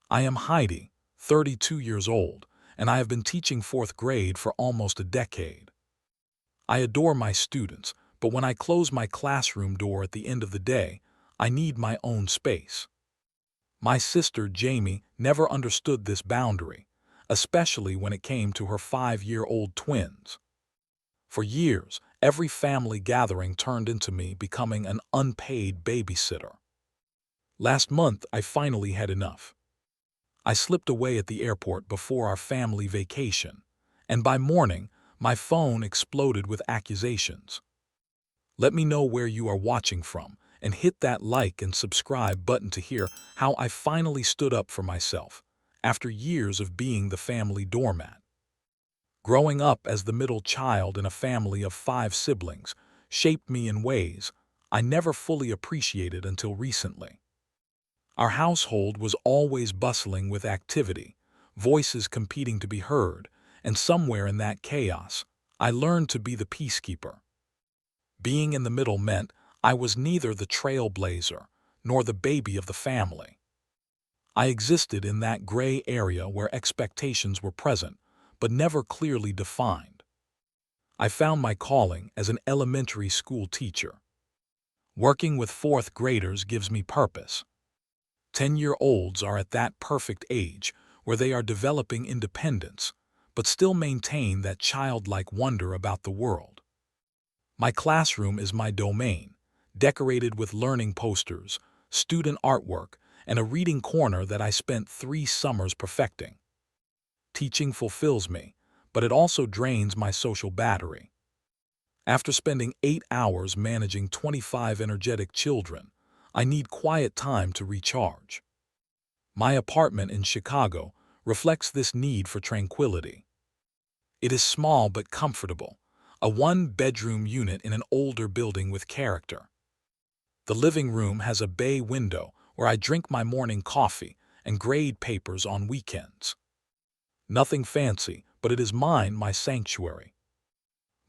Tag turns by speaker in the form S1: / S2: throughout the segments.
S1: I am Heidi, 32 years old, and I have been teaching fourth grade for almost a decade. I adore my students, but when I close my classroom door at the end of the day, I need my own space. My sister Jamie never understood this boundary, especially when it came to her 5-year-old twins. For years, every family gathering turned into me becoming an unpaid babysitter. Last month, I finally had enough. I slipped away at the airport before our family vacation, and by morning, my phone exploded with accusations. Let me know where you are watching from, and hit that like and subscribe button to hear how I finally stood up for myself, after years of being the family doormat. Growing up as the middle child in a family of 5 siblings shaped me in ways I never fully appreciated until recently. Our household was always bustling with activity, voices competing to be heard, and somewhere in that chaos, I learned to be the peacekeeper. Being in the middle meant I was neither the trailblazer nor the baby of the family. I existed in that gray area where expectations were present, but never clearly defined. I found my calling as an elementary school teacher. Working with fourth graders gives me purpose. 10-year-olds are at that perfect age where they are developing independence, but still maintain that childlike wonder about the world. My classroom is my domain, decorated with learning posters, student artwork, and a reading corner that I spent 3 summers perfecting. Teaching fulfills me, but it also drains my social battery. After spending 8 hours managing 25 energetic children, I need quiet time to recharge. My apartment in Chicago reflects this need for tranquility. It is small but comfortable, a 1-bedroom unit in an older building with character. The living room has a bay window where I drink my morning coffee and grade papers on weekends. Nothing fancy, but it is my sanctuary.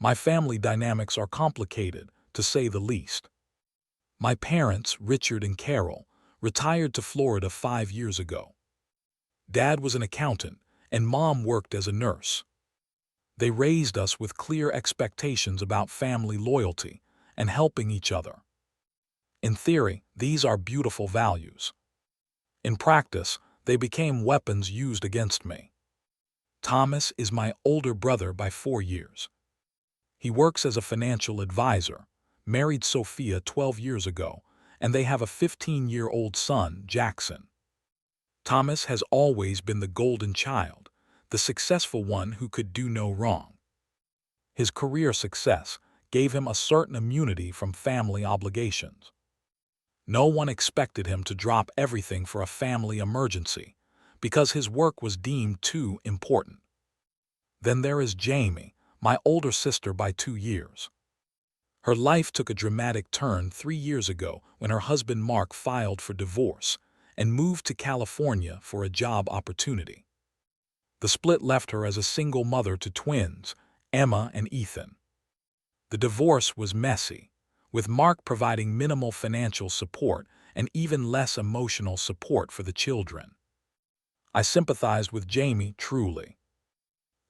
S1: My family dynamics are complicated, to say the least. My parents, Richard and Carol, retired to Florida 5 years ago. Dad was an accountant, and Mom worked as a nurse. They raised us with clear expectations about family loyalty and helping each other. In theory, these are beautiful values. In practice, they became weapons used against me. Thomas is my older brother by 4 years. He works as a financial advisor, married Sophia 12 years ago, and they have a 15-year-old son, Jackson. Thomas has always been the golden child, the successful one who could do no wrong. His career success gave him a certain immunity from family obligations. No one expected him to drop everything for a family emergency, because his work was deemed too important. Then there is Jamie, my older sister by 2 years. Her life took a dramatic turn 3 years ago when her husband Mark filed for divorce and moved to California for a job opportunity. The split left her as a single mother to twins, Emma and Ethan. The divorce was messy, with Mark providing minimal financial support and even less emotional support for the children. I sympathized with Jamie truly.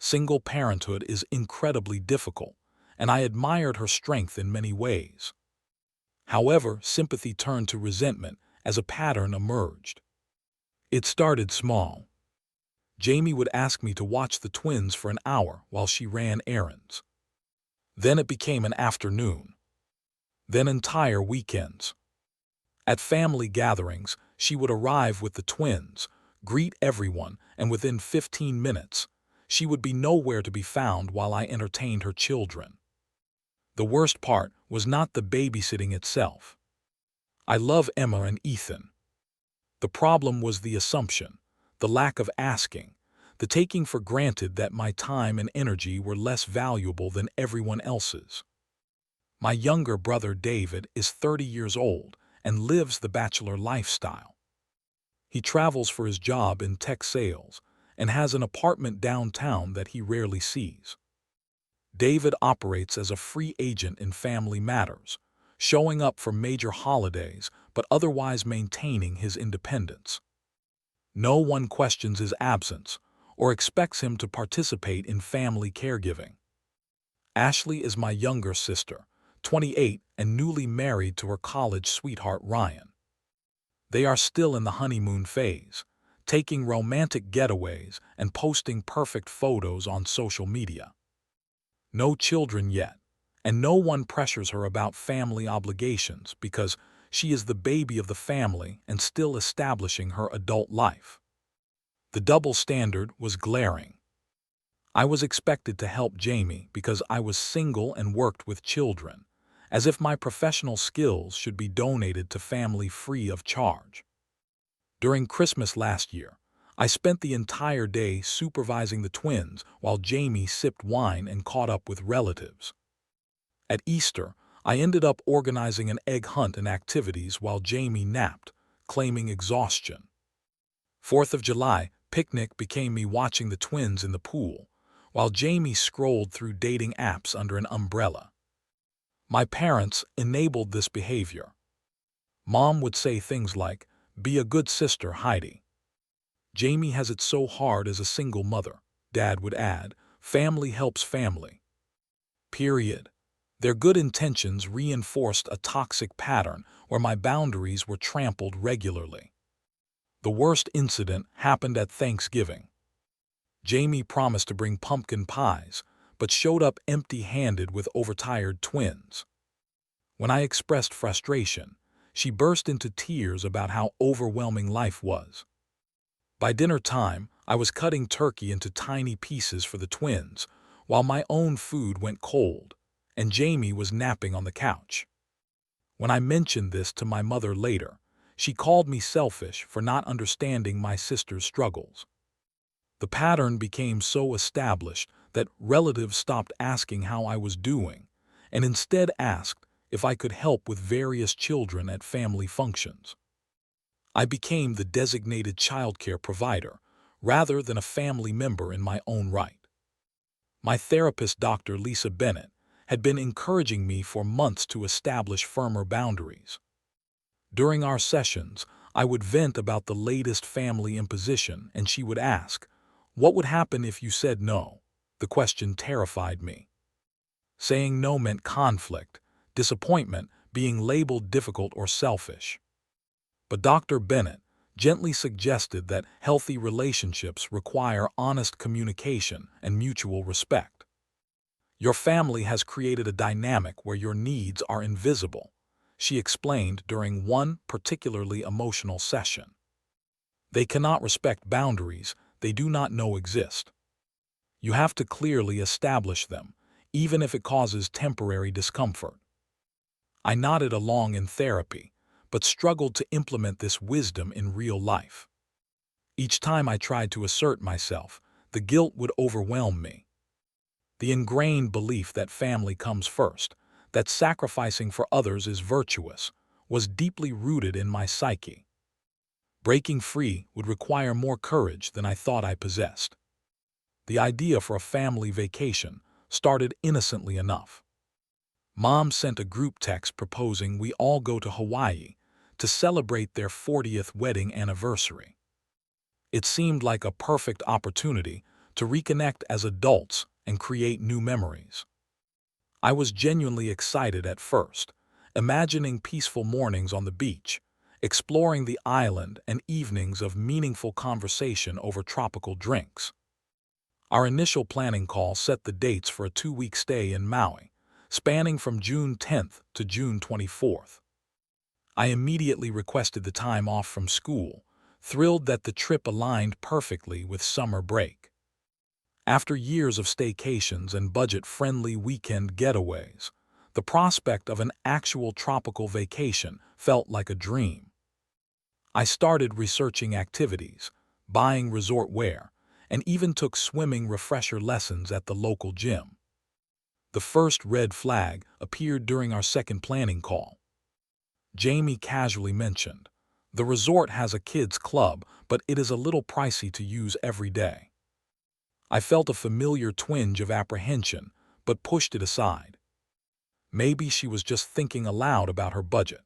S1: Single parenthood is incredibly difficult, and I admired her strength in many ways. However, sympathy turned to resentment as a pattern emerged. It started small. Jamie would ask me to watch the twins for an hour while she ran errands. Then it became an afternoon. Then entire weekends. At family gatherings, she would arrive with the twins, greet everyone, and within 15 minutes, she would be nowhere to be found while I entertained her children. The worst part was not the babysitting itself. I love Emma and Ethan. The problem was the assumption, the lack of asking, the taking for granted that my time and energy were less valuable than everyone else's. My younger brother David is 30 years old and lives the bachelor lifestyle. He travels for his job in tech sales and has an apartment downtown that he rarely sees. David operates as a free agent in family matters, showing up for major holidays but otherwise maintaining his independence. No one questions his absence or expects him to participate in family caregiving. Ashley is my younger sister, 28 and newly married to her college sweetheart Ryan. They are still in the honeymoon phase, taking romantic getaways and posting perfect photos on social media. No children yet, and no one pressures her about family obligations because she is the baby of the family and still establishing her adult life. The double standard was glaring. I was expected to help Jamie because I was single and worked with children, as if my professional skills should be donated to family free of charge. During Christmas last year, I spent the entire day supervising the twins while Jamie sipped wine and caught up with relatives. At Easter, I ended up organizing an egg hunt and activities while Jamie napped, claiming exhaustion. 4th of July picnic became me watching the twins in the pool, while Jamie scrolled through dating apps under an umbrella. My parents enabled this behavior. Mom would say things like, "Be a good sister, Heidi." Jamie has it so hard as a single mother. Dad would add, "Family helps family." Period. Their good intentions reinforced a toxic pattern where my boundaries were trampled regularly. The worst incident happened at Thanksgiving. Jamie promised to bring pumpkin pies, but showed up empty-handed with overtired twins. When I expressed frustration, she burst into tears about how overwhelming life was. By dinner time, I was cutting turkey into tiny pieces for the twins, while my own food went cold, and Jamie was napping on the couch. When I mentioned this to my mother later, she called me selfish for not understanding my sister's struggles. The pattern became so established that relatives stopped asking how I was doing, and instead asked if I could help with various children at family functions. I became the designated childcare provider, rather than a family member in my own right. My therapist, Dr. Lisa Bennett, had been encouraging me for months to establish firmer boundaries. During our sessions, I would vent about the latest family imposition, and she would ask, "What would happen if you said no?" The question terrified me. Saying no meant conflict, disappointment, being labeled difficult or selfish. But Dr. Bennett gently suggested that healthy relationships require honest communication and mutual respect. Your family has created a dynamic where your needs are invisible, she explained during one particularly emotional session. They cannot respect boundaries they do not know exist. You have to clearly establish them, even if it causes temporary discomfort. I nodded along in therapy, but struggled to implement this wisdom in real life. Each time I tried to assert myself, the guilt would overwhelm me. The ingrained belief that family comes first, that sacrificing for others is virtuous, was deeply rooted in my psyche. Breaking free would require more courage than I thought I possessed. The idea for a family vacation started innocently enough. Mom sent a group text proposing we all go to Hawaii to celebrate their 40th wedding anniversary. It seemed like a perfect opportunity to reconnect as adults and create new memories. I was genuinely excited at first, imagining peaceful mornings on the beach, exploring the island, and evenings of meaningful conversation over tropical drinks. Our initial planning call set the dates for a 2-week stay in Maui, spanning from June 10th to June 24th. I immediately requested the time off from school, thrilled that the trip aligned perfectly with summer break. After years of staycations and budget-friendly weekend getaways, the prospect of an actual tropical vacation felt like a dream. I started researching activities, buying resort wear, and even took swimming refresher lessons at the local gym. The first red flag appeared during our second planning call. Jamie casually mentioned, "The resort has a kids' club, but it is a little pricey to use every day." I felt a familiar twinge of apprehension, but pushed it aside. Maybe she was just thinking aloud about her budget.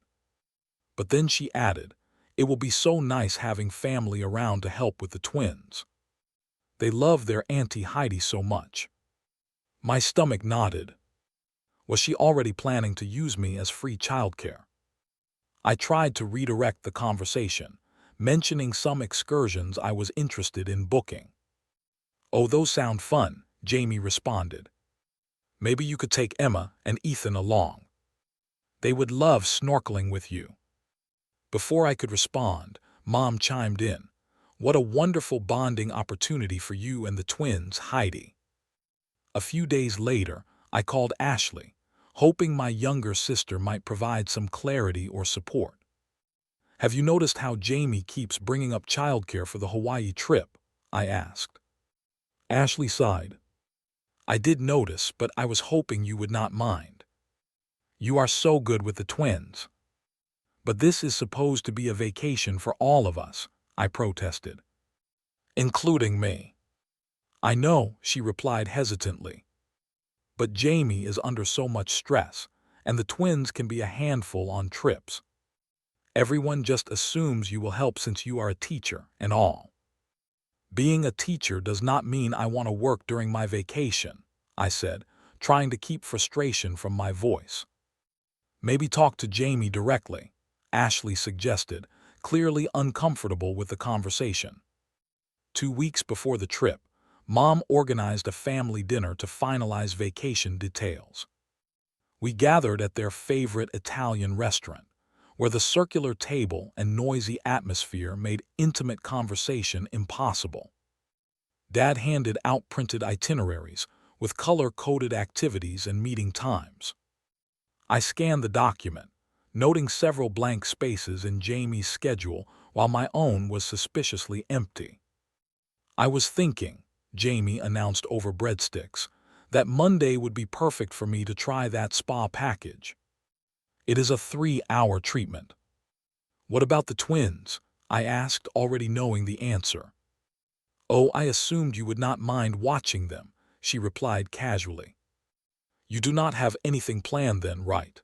S1: But then she added, It will be so nice having family around to help with the twins. They love their Auntie Heidi so much. My stomach nodded. Was she already planning to use me as free childcare? I tried to redirect the conversation, mentioning some excursions I was interested in booking. "Oh, those sound fun," Jamie responded. "Maybe you could take Emma and Ethan along. They would love snorkeling with you." Before I could respond, Mom chimed in. "What a wonderful bonding opportunity for you and the twins, Heidi." A few days later, I called Ashley, hoping my younger sister might provide some clarity or support. "Have you noticed how Jamie keeps bringing up childcare for the Hawaii trip?" I asked. Ashley sighed. "I did notice, but I was hoping you would not mind. You are so good with the twins." "But this is supposed to be a vacation for all of us," I protested. "Including me." "I know," she replied hesitantly. "But Jamie is under so much stress, and the twins can be a handful on trips. Everyone just assumes you will help since you are a teacher and all." "Being a teacher does not mean I want to work during my vacation," I said, trying to keep frustration from my voice. "Maybe talk to Jamie directly," Ashley suggested, clearly uncomfortable with the conversation. 2 weeks before the trip, Mom organized a family dinner to finalize vacation details. We gathered at their favorite Italian restaurant, where the circular table and noisy atmosphere made intimate conversation impossible. Dad handed out printed itineraries with color-coded activities and meeting times. I scanned the document, noting several blank spaces in Jamie's schedule while my own was suspiciously empty. "I was thinking," Jamie announced over breadsticks, "that Monday would be perfect for me to try that spa package. It is a 3-hour treatment." "What about the twins?" I asked, already knowing the answer. "Oh, I assumed you would not mind watching them," she replied casually. "You do not have anything planned then, right?"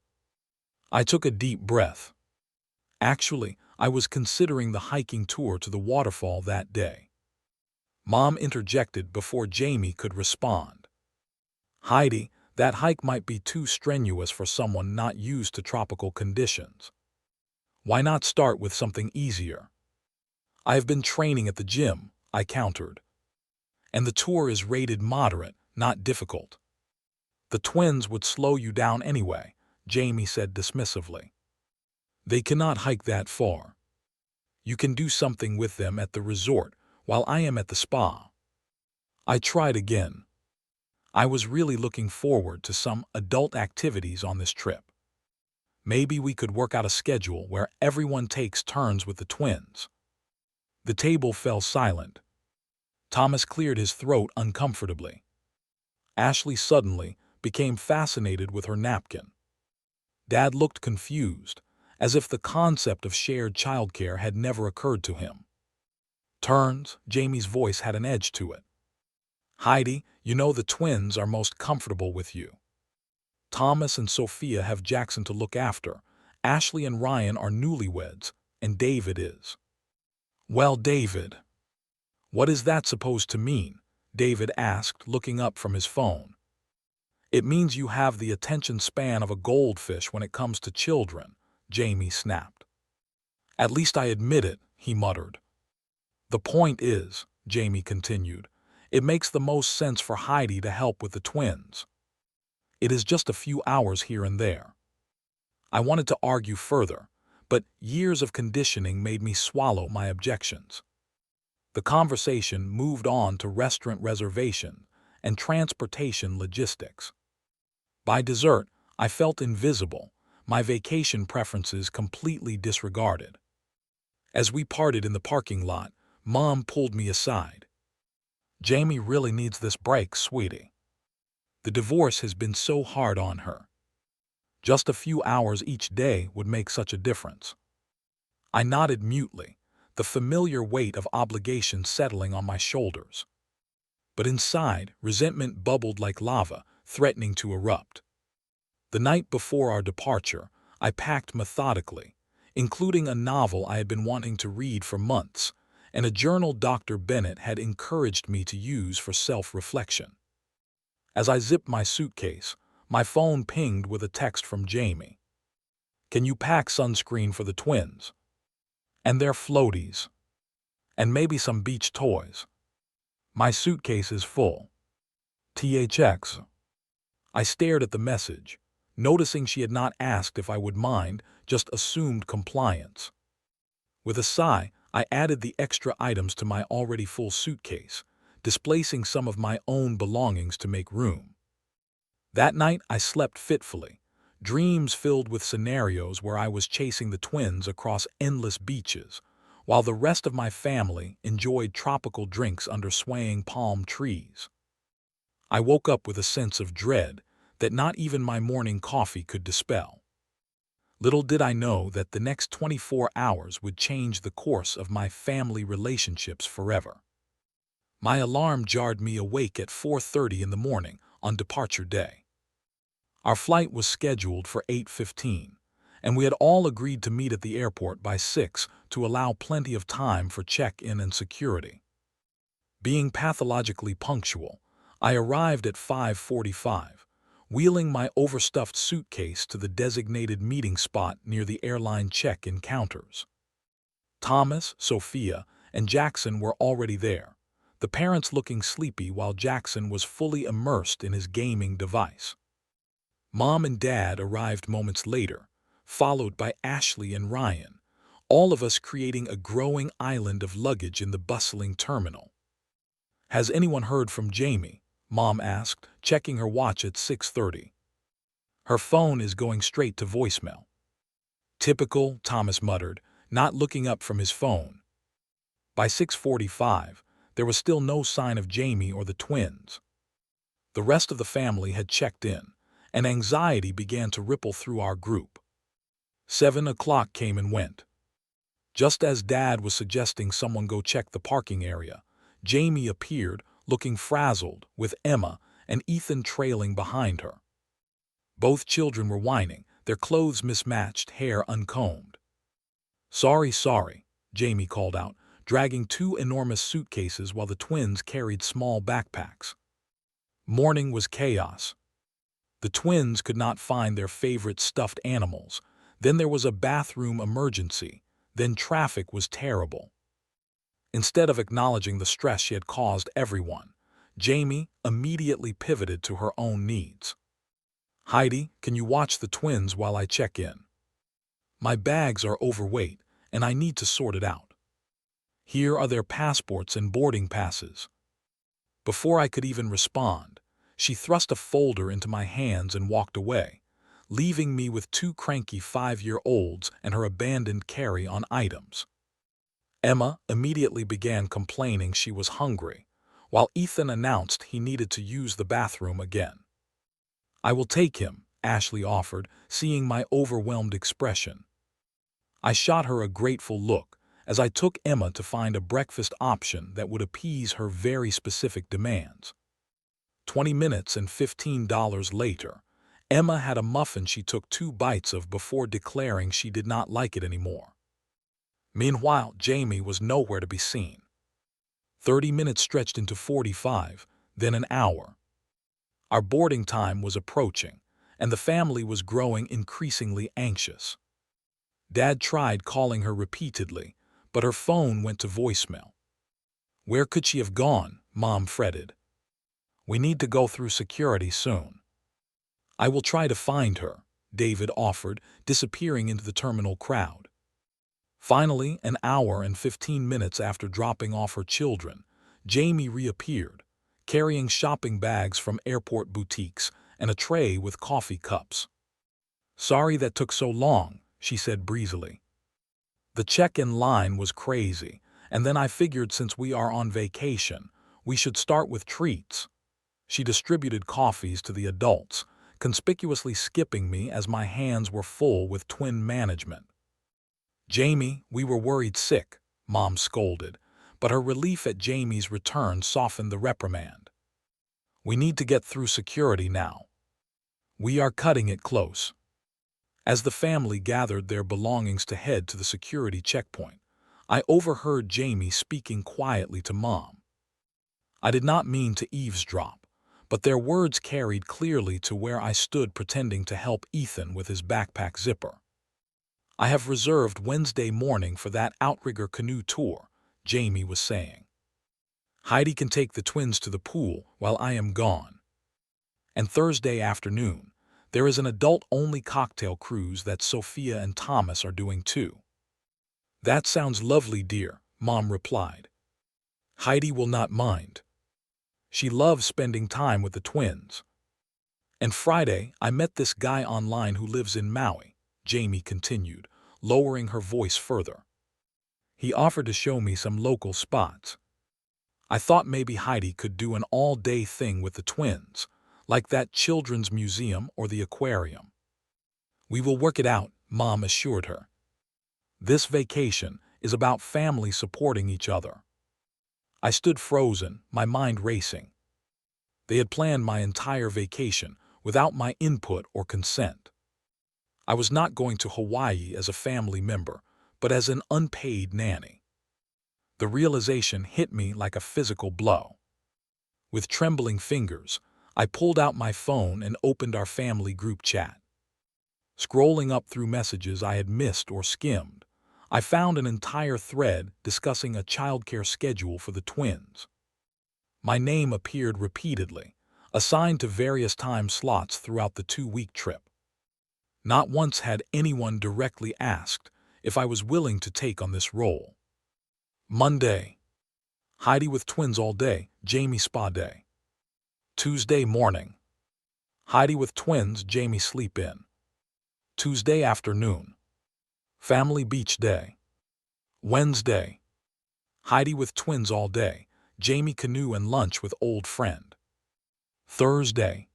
S1: I took a deep breath. Actually, I was considering the hiking tour to the waterfall that day. Mom interjected before Jamie could respond. "Heidi, that hike might be too strenuous for someone not used to tropical conditions. Why not start with something easier?" "I have been training at the gym," I countered. "And the tour is rated moderate, not difficult." "The twins would slow you down anyway," Jamie said dismissively. "They cannot hike that far. You can do something with them at the resort while I am at the spa." I tried again. I was really looking forward to some adult activities on this trip. Maybe we could work out a schedule where everyone takes turns with the twins. The table fell silent. Thomas cleared his throat uncomfortably. Ashley suddenly became fascinated with her napkin. Dad looked confused, as if the concept of shared childcare had never occurred to him. "Turns," Jamie's voice had an edge to it. "Heidi, you know the twins are most comfortable with you. Thomas and Sophia have Jackson to look after. Ashley and Ryan are newlyweds, and David is." "Well, David." "What is that supposed to mean?" David asked, looking up from his phone. "It means you have the attention span of a goldfish when it comes to children," Jamie snapped. "At least I admit it," he muttered. "The point is," Jamie continued, "it makes the most sense for Heidi to help with the twins. It is just a few hours here and there." I wanted to argue further, but years of conditioning made me swallow my objections. The conversation moved on to restaurant reservation and transportation logistics. By dessert, I felt invisible, my vacation preferences completely disregarded. As we parted in the parking lot, Mom pulled me aside. "Jamie really needs this break, sweetie. The divorce has been so hard on her. Just a few hours each day would make such a difference." I nodded mutely, the familiar weight of obligation settling on my shoulders. But inside, resentment bubbled like lava, threatening to erupt. The night before our departure, I packed methodically, including a novel I had been wanting to read for months, and a journal Dr. Bennett had encouraged me to use for self-reflection. As I zipped my suitcase, my phone pinged with a text from Jamie. "Can you pack sunscreen for the twins? And their floaties. And maybe some beach toys. My suitcase is full. THX." I stared at the message, noticing she had not asked if I would mind, just assumed compliance. With a sigh, I added the extra items to my already full suitcase, displacing some of my own belongings to make room. That night I slept fitfully, dreams filled with scenarios where I was chasing the twins across endless beaches, while the rest of my family enjoyed tropical drinks under swaying palm trees. I woke up with a sense of dread that not even my morning coffee could dispel. Little did I know that the next 24 hours would change the course of my family relationships forever. My alarm jarred me awake at 4:30 in the morning on departure day. Our flight was scheduled for 8:15, and we had all agreed to meet at the airport by 6 to allow plenty of time for check-in and security. Being pathologically punctual, I arrived at 5:45, wheeling my overstuffed suitcase to the designated meeting spot near the airline check-in counters. Thomas, Sophia, and Jackson were already there, the parents looking sleepy while Jackson was fully immersed in his gaming device. Mom and Dad arrived moments later, followed by Ashley and Ryan, all of us creating a growing island of luggage in the bustling terminal. "Has anyone heard from Jamie?" Mom asked, checking her watch at 6:30. "Her phone is going straight to voicemail." "Typical," Thomas muttered, not looking up from his phone. By 6:45, there was still no sign of Jamie or the twins. The rest of the family had checked in, and anxiety began to ripple through our group. 7 o'clock came and went. Just as Dad was suggesting someone go check the parking area, Jamie appeared, looking frazzled, with Emma and Ethan trailing behind her. Both children were whining, their clothes mismatched, hair uncombed. Sorry," Jamie called out, dragging 2 enormous suitcases while the twins carried small backpacks. Morning was chaos. The twins could not find their favorite stuffed animals, then there was a bathroom emergency, then traffic was terrible. Instead of acknowledging the stress she had caused everyone, Jamie immediately pivoted to her own needs. "Heidi, can you watch the twins while I check in? My bags are overweight, and I need to sort it out. Here are their passports and boarding passes." Before I could even respond, she thrust a folder into my hands and walked away, leaving me with 2 cranky 5-year-olds and her abandoned carry-on items. Emma immediately began complaining she was hungry, while Ethan announced he needed to use the bathroom again. "I will take him," Ashley offered, seeing my overwhelmed expression. I shot her a grateful look as I took Emma to find a breakfast option that would appease her very specific demands. 20 minutes and $15 later, Emma had a muffin she took 2 bites of before declaring she did not like it anymore. Meanwhile, Jamie was nowhere to be seen. 30 minutes stretched into 45, then an hour. Our boarding time was approaching, and the family was growing increasingly anxious. Dad tried calling her repeatedly, but her phone went to voicemail. "Where could she have gone?" Mom fretted. "We need to go through security soon." "I will try to find her," David offered, disappearing into the terminal crowd. Finally, an hour and 15 minutes after dropping off her children, Jamie reappeared, carrying shopping bags from airport boutiques and a tray with coffee cups. "Sorry that took so long," she said breezily. "The check-in line was crazy, and then I figured since we are on vacation, we should start with treats." She distributed coffees to the adults, conspicuously skipping me as my hands were full with twin management. "Jamie, we were worried sick," Mom scolded, but her relief at Jamie's return softened the reprimand. "We need to get through security now. We are cutting it close." As the family gathered their belongings to head to the security checkpoint, I overheard Jamie speaking quietly to Mom. I did not mean to eavesdrop, but their words carried clearly to where I stood pretending to help Ethan with his backpack zipper. "I have reserved Wednesday morning for that outrigger canoe tour," Jamie was saying. "Heidi can take the twins to the pool while I am gone. And Thursday afternoon, there is an adult-only cocktail cruise that Sophia and Thomas are doing too." "That sounds lovely, dear," Mom replied. "Heidi will not mind. She loves spending time with the twins." "And Friday, I met this guy online who lives in Maui," Jamie continued, lowering her voice further. "He offered to show me some local spots. I thought maybe Heidi could do an all-day thing with the twins, like that children's museum or the aquarium." "We will work it out," Mom assured her. "This vacation is about family supporting each other." I stood frozen, my mind racing. They had planned my entire vacation without my input or consent. I was not going to Hawaii as a family member, but as an unpaid nanny. The realization hit me like a physical blow. With trembling fingers, I pulled out my phone and opened our family group chat. Scrolling up through messages I had missed or skimmed, I found an entire thread discussing a childcare schedule for the twins. My name appeared repeatedly, assigned to various time slots throughout the 2-week trip. Not once had anyone directly asked if I was willing to take on this role. Monday: Heidi with twins all day, Jamie spa day. Tuesday morning: Heidi with twins, Jamie sleep in. Tuesday afternoon: family beach day. Wednesday: Heidi with twins all day, Jamie canoe and lunch with old friend. Thursday: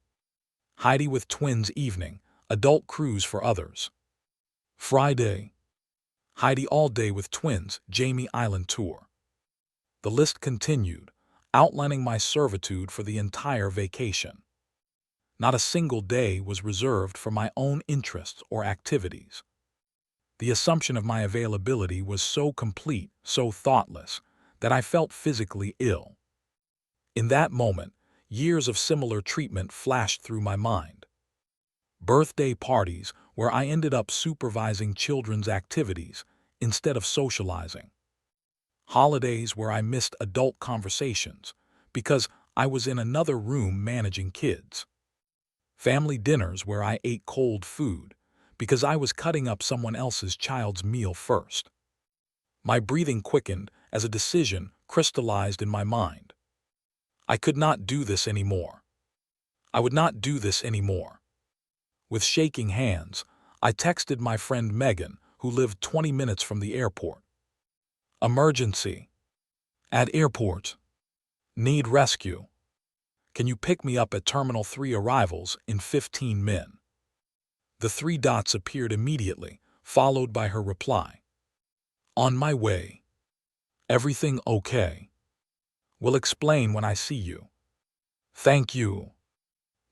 S1: Heidi with twins evening, adult cruise for others. Friday: Heidi all day with twins, Jamie island tour. The list continued, outlining my servitude for the entire vacation. Not a single day was reserved for my own interests or activities. The assumption of my availability was so complete, so thoughtless, that I felt physically ill. In that moment, years of similar treatment flashed through my mind. Birthday parties where I ended up supervising children's activities instead of socializing. Holidays where I missed adult conversations because I was in another room managing kids. Family dinners where I ate cold food because I was cutting up someone else's child's meal first. My breathing quickened as a decision crystallized in my mind. I could not do this anymore. I would not do this anymore. With shaking hands, I texted my friend Megan, who lived 20 minutes from the airport. "Emergency. At airport. Need rescue. Can you pick me up at Terminal 3 arrivals in 15 min?" The 3 dots appeared immediately, followed by her reply. "On my way. Everything okay? Will explain when I see you. Thank you."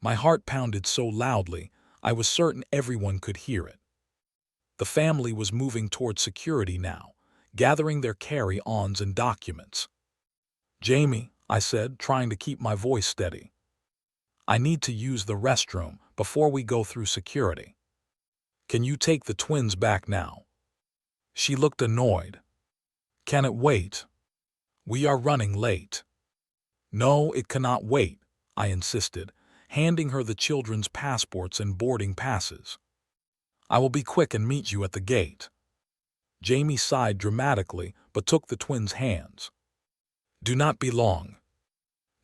S1: My heart pounded so loudly, I was certain everyone could hear it. The family was moving toward security now, gathering their carry-ons and documents. "Jamie," I said, trying to keep my voice steady, "I need to use the restroom before we go through security. Can you take the twins back now?" She looked annoyed. "Can it wait? We are running late." "No, it cannot wait," I insisted, handing her the children's passports and boarding passes. "I will be quick and meet you at the gate." Jamie sighed dramatically but took the twins' hands. "Do not be long.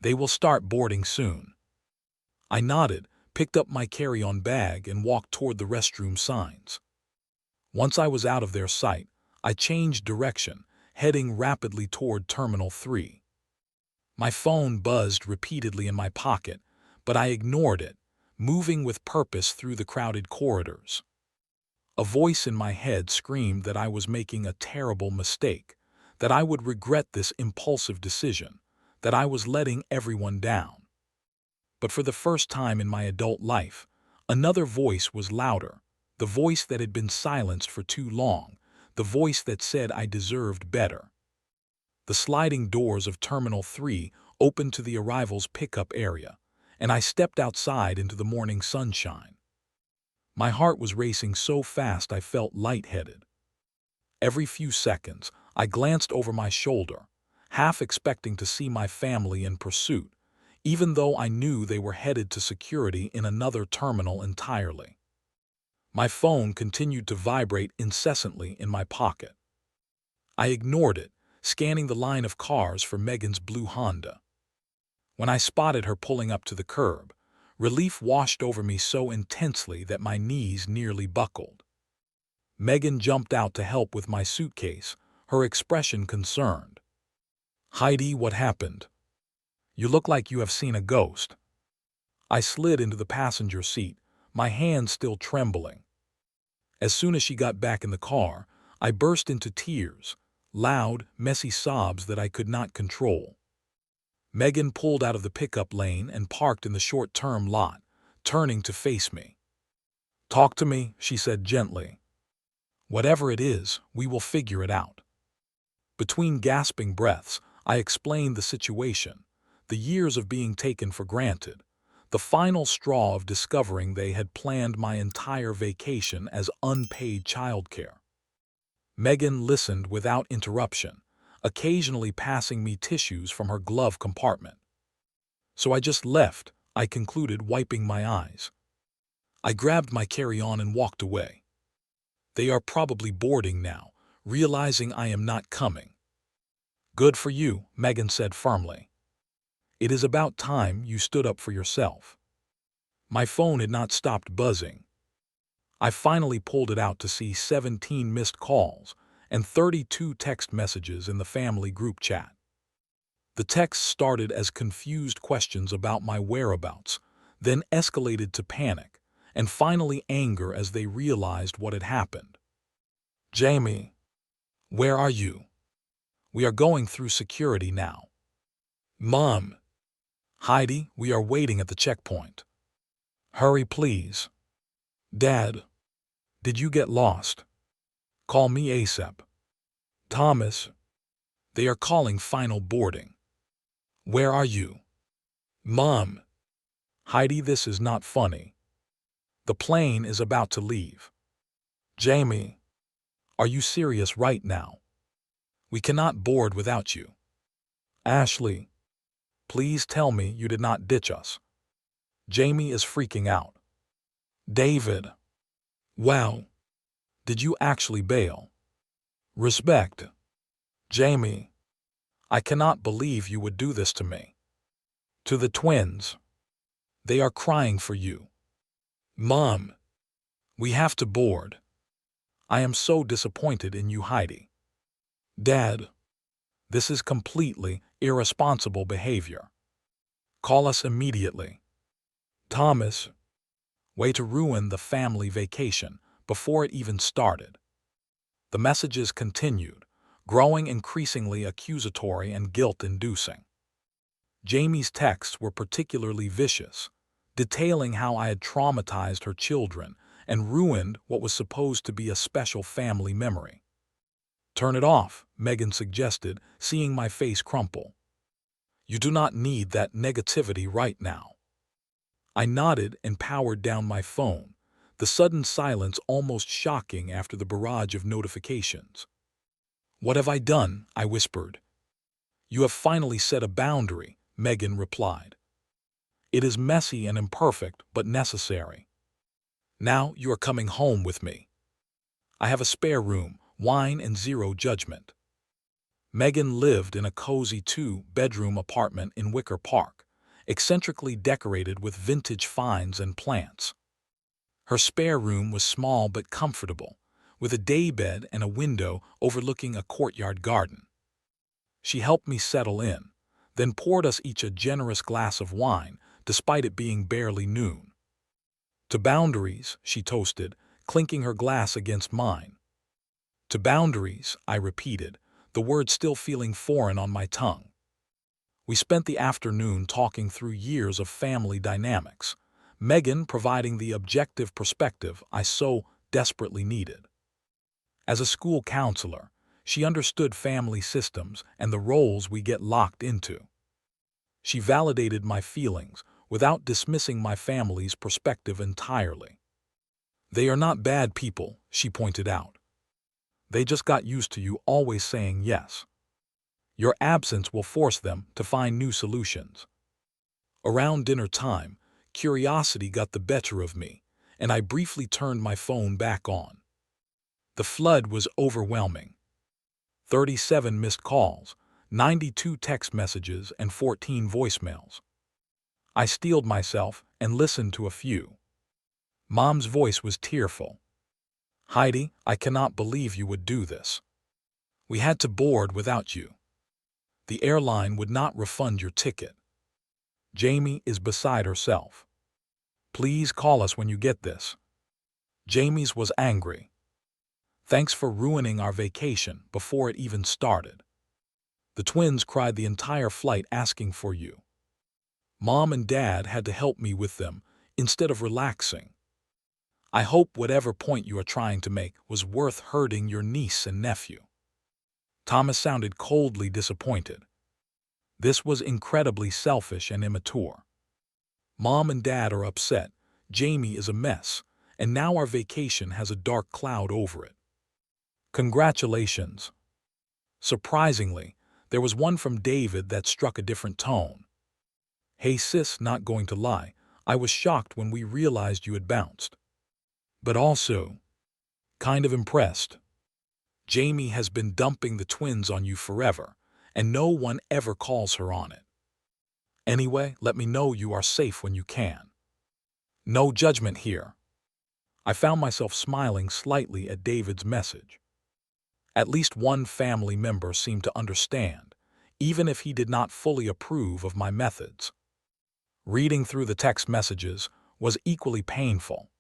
S1: They will start boarding soon." I nodded, picked up my carry-on bag and walked toward the restroom signs. Once I was out of their sight, I changed direction, heading rapidly toward Terminal 3. My phone buzzed repeatedly in my pocket, but I ignored it, moving with purpose through the crowded corridors. A voice in my head screamed that I was making a terrible mistake, that I would regret this impulsive decision, that I was letting everyone down. But for the first time in my adult life, another voice was louder, The voice that had been silenced for too long, the voice that said I deserved better. The sliding doors of Terminal 3 opened to the arrivals pickup area, and I stepped outside into the morning sunshine. My heart was racing so fast I felt lightheaded. Every few seconds, I glanced over my shoulder, half expecting to see my family in pursuit, even though I knew they were headed to security in another terminal entirely. My phone continued to vibrate incessantly in my pocket. I ignored it, scanning the line of cars for Megan's blue Honda. When I spotted her pulling up to the curb, relief washed over me so intensely that my knees nearly buckled. Megan jumped out to help with my suitcase, her expression concerned. "Heidi, what happened? You look like you have seen a ghost." I slid into the passenger seat, my hands still trembling. As soon as she got back in the car, I burst into tears, loud, messy sobs that I could not control. Megan pulled out of the pickup lane and parked in the short-term lot, turning to face me. "Talk to me," she said gently. "Whatever it is, we will figure it out." Between gasping breaths, I explained the situation, the years of being taken for granted, the final straw of discovering they had planned my entire vacation as unpaid childcare. Megan listened without interruption, occasionally passing me tissues from her glove compartment. "So I just left," I concluded, wiping my eyes. I grabbed my carry-on and walked away. "They are probably boarding now, realizing I am not coming." "Good for you," Megan said firmly. "It is about time you stood up for yourself." My phone had not stopped buzzing. I finally pulled it out to see 17 missed calls and 32 text messages in the family group chat. The texts started as confused questions about my whereabouts, then escalated to panic, and finally anger as they realized what had happened. "Jamie, where are you? We are going through security now." "Mom." "Heidi, we are waiting at the checkpoint." "Hurry, please." "Dad, did you get lost? Call me ASAP." "Thomas." "They are calling final boarding." "Where are you?" "Mom." "Heidi, this is not funny. The plane is about to leave." "Jamie, are you serious right now? We cannot board without you." "Ashley, please tell me you did not ditch us." Jamie is freaking out. "David, wow, did you actually bail? Respect." "Jamie, I cannot believe you would do this to me." "To the twins. They are crying for you." "Mom, we have to board. I am so disappointed in you, Heidi." "Dad, this is completely irresponsible behavior. Call us immediately." "Thomas." Way to ruin the family vacation before it even started. The messages continued, growing increasingly accusatory and guilt-inducing. Jamie's texts were particularly vicious, detailing how I had traumatized her children and ruined what was supposed to be a special family memory. "Turn it off," Megan suggested, seeing my face crumple. "You do not need that negativity right now." I nodded and powered down my phone, the sudden silence almost shocking after the barrage of notifications. "What have I done?" I whispered. "You have finally set a boundary," Megan replied. "It is messy and imperfect, but necessary. Now you are coming home with me. I have a spare room, wine, and zero judgment." Megan lived in a cozy 2-bedroom apartment in Wicker Park, eccentrically decorated with vintage finds and plants. Her spare room was small but comfortable, with a daybed and a window overlooking a courtyard garden. She helped me settle in, then poured us each a generous glass of wine, despite it being barely noon. "To boundaries," she toasted, clinking her glass against mine. "To boundaries," I repeated, the word still feeling foreign on my tongue. We spent the afternoon talking through years of family dynamics, Megan providing the objective perspective I so desperately needed. As a school counselor, she understood family systems and the roles we get locked into. She validated my feelings without dismissing my family's perspective entirely. "They are not bad people," she pointed out. "They just got used to you always saying yes. Your absence will force them to find new solutions." Around dinner time, curiosity got the better of me, and I briefly turned my phone back on. The flood was overwhelming. 37 missed calls, 92 text messages, and 14 voicemails. I steeled myself and listened to a few. Mom's voice was tearful. "Heidi, I cannot believe you would do this. We had to board without you. The airline would not refund your ticket. Jamie is beside herself. Please call us when you get this." Jamie's was angry. "Thanks for ruining our vacation before it even started. The twins cried the entire flight asking for you. Mom and Dad had to help me with them instead of relaxing. I hope whatever point you are trying to make was worth hurting your niece and nephew." Thomas sounded coldly disappointed. This was incredibly selfish and immature. "Mom and Dad are upset, Jamie is a mess, and now our vacation has a dark cloud over it. Congratulations." Surprisingly, there was one from David that struck a different tone. "Hey sis, not going to lie, I was shocked when we realized you had bounced. But also, kind of impressed. Jamie has been dumping the twins on you forever, and no one ever calls her on it. Anyway, let me know you are safe when you can. No judgment here." I found myself smiling slightly at David's message. At least one family member seemed to understand, even if he did not fully approve of my methods. Reading through the text messages was equally painful.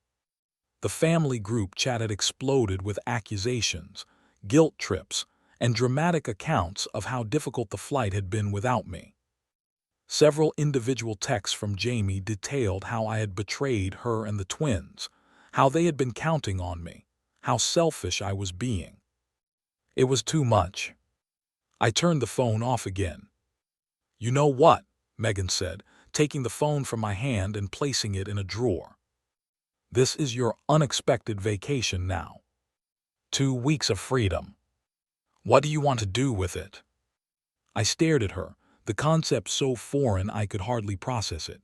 S1: The family group chat had exploded with accusations, guilt trips, and dramatic accounts of how difficult the flight had been without me. Several individual texts from Jamie detailed how I had betrayed her and the twins, how they had been counting on me, how selfish I was being. It was too much. I turned the phone off again. "You know what?" Megan said, taking the phone from my hand and placing it in a drawer. "This is your unexpected vacation now. 2 weeks of freedom. What do you want to do with it?" I stared at her, the concept so foreign I could hardly process it.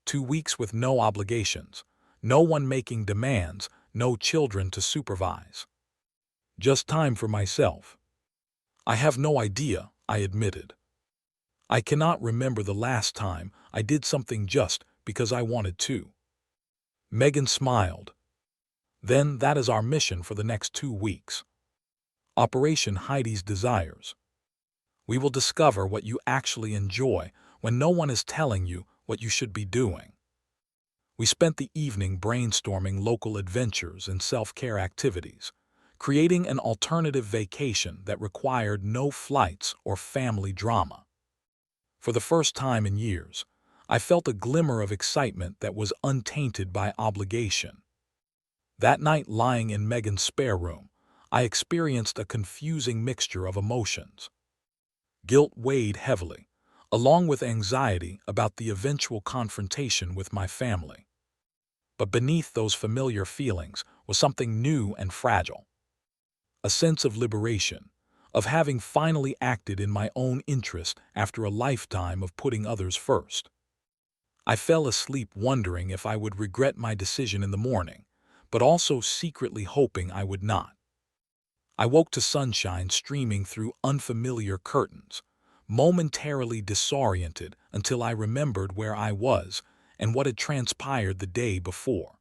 S1: 2 weeks with no obligations, no one making demands, no children to supervise. Just time for myself. "I have no idea," I admitted. "I cannot remember the last time I did something just because I wanted to." Megan smiled. "Then that is our mission for the next 2 weeks. Operation Heidi's Desires. We will discover what you actually enjoy when no one is telling you what you should be doing." We spent the evening brainstorming local adventures and self-care activities, creating an alternative vacation that required no flights or family drama. For the first time in years, I felt a glimmer of excitement that was untainted by obligation. That night, lying in Megan's spare room, I experienced a confusing mixture of emotions. Guilt weighed heavily, along with anxiety about the eventual confrontation with my family. But beneath those familiar feelings was something new and fragile. A sense of liberation, of having finally acted in my own interest after a lifetime of putting others first. I fell asleep wondering if I would regret my decision in the morning, but also secretly hoping I would not. I woke to sunshine streaming through unfamiliar curtains, momentarily disoriented until I remembered where I was and what had transpired the day before.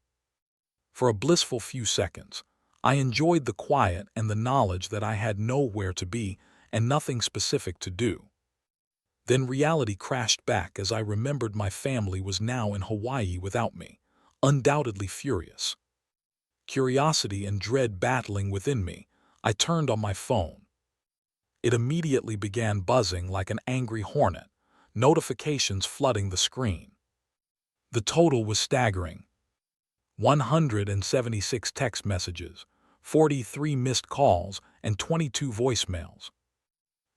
S1: For a blissful few seconds, I enjoyed the quiet and the knowledge that I had nowhere to be and nothing specific to do. Then reality crashed back as I remembered my family was now in Hawaii without me, undoubtedly furious. Curiosity and dread battling within me, I turned on my phone. It immediately began buzzing like an angry hornet, notifications flooding the screen. The total was staggering. 176 text messages, 43 missed calls, and 22 voicemails.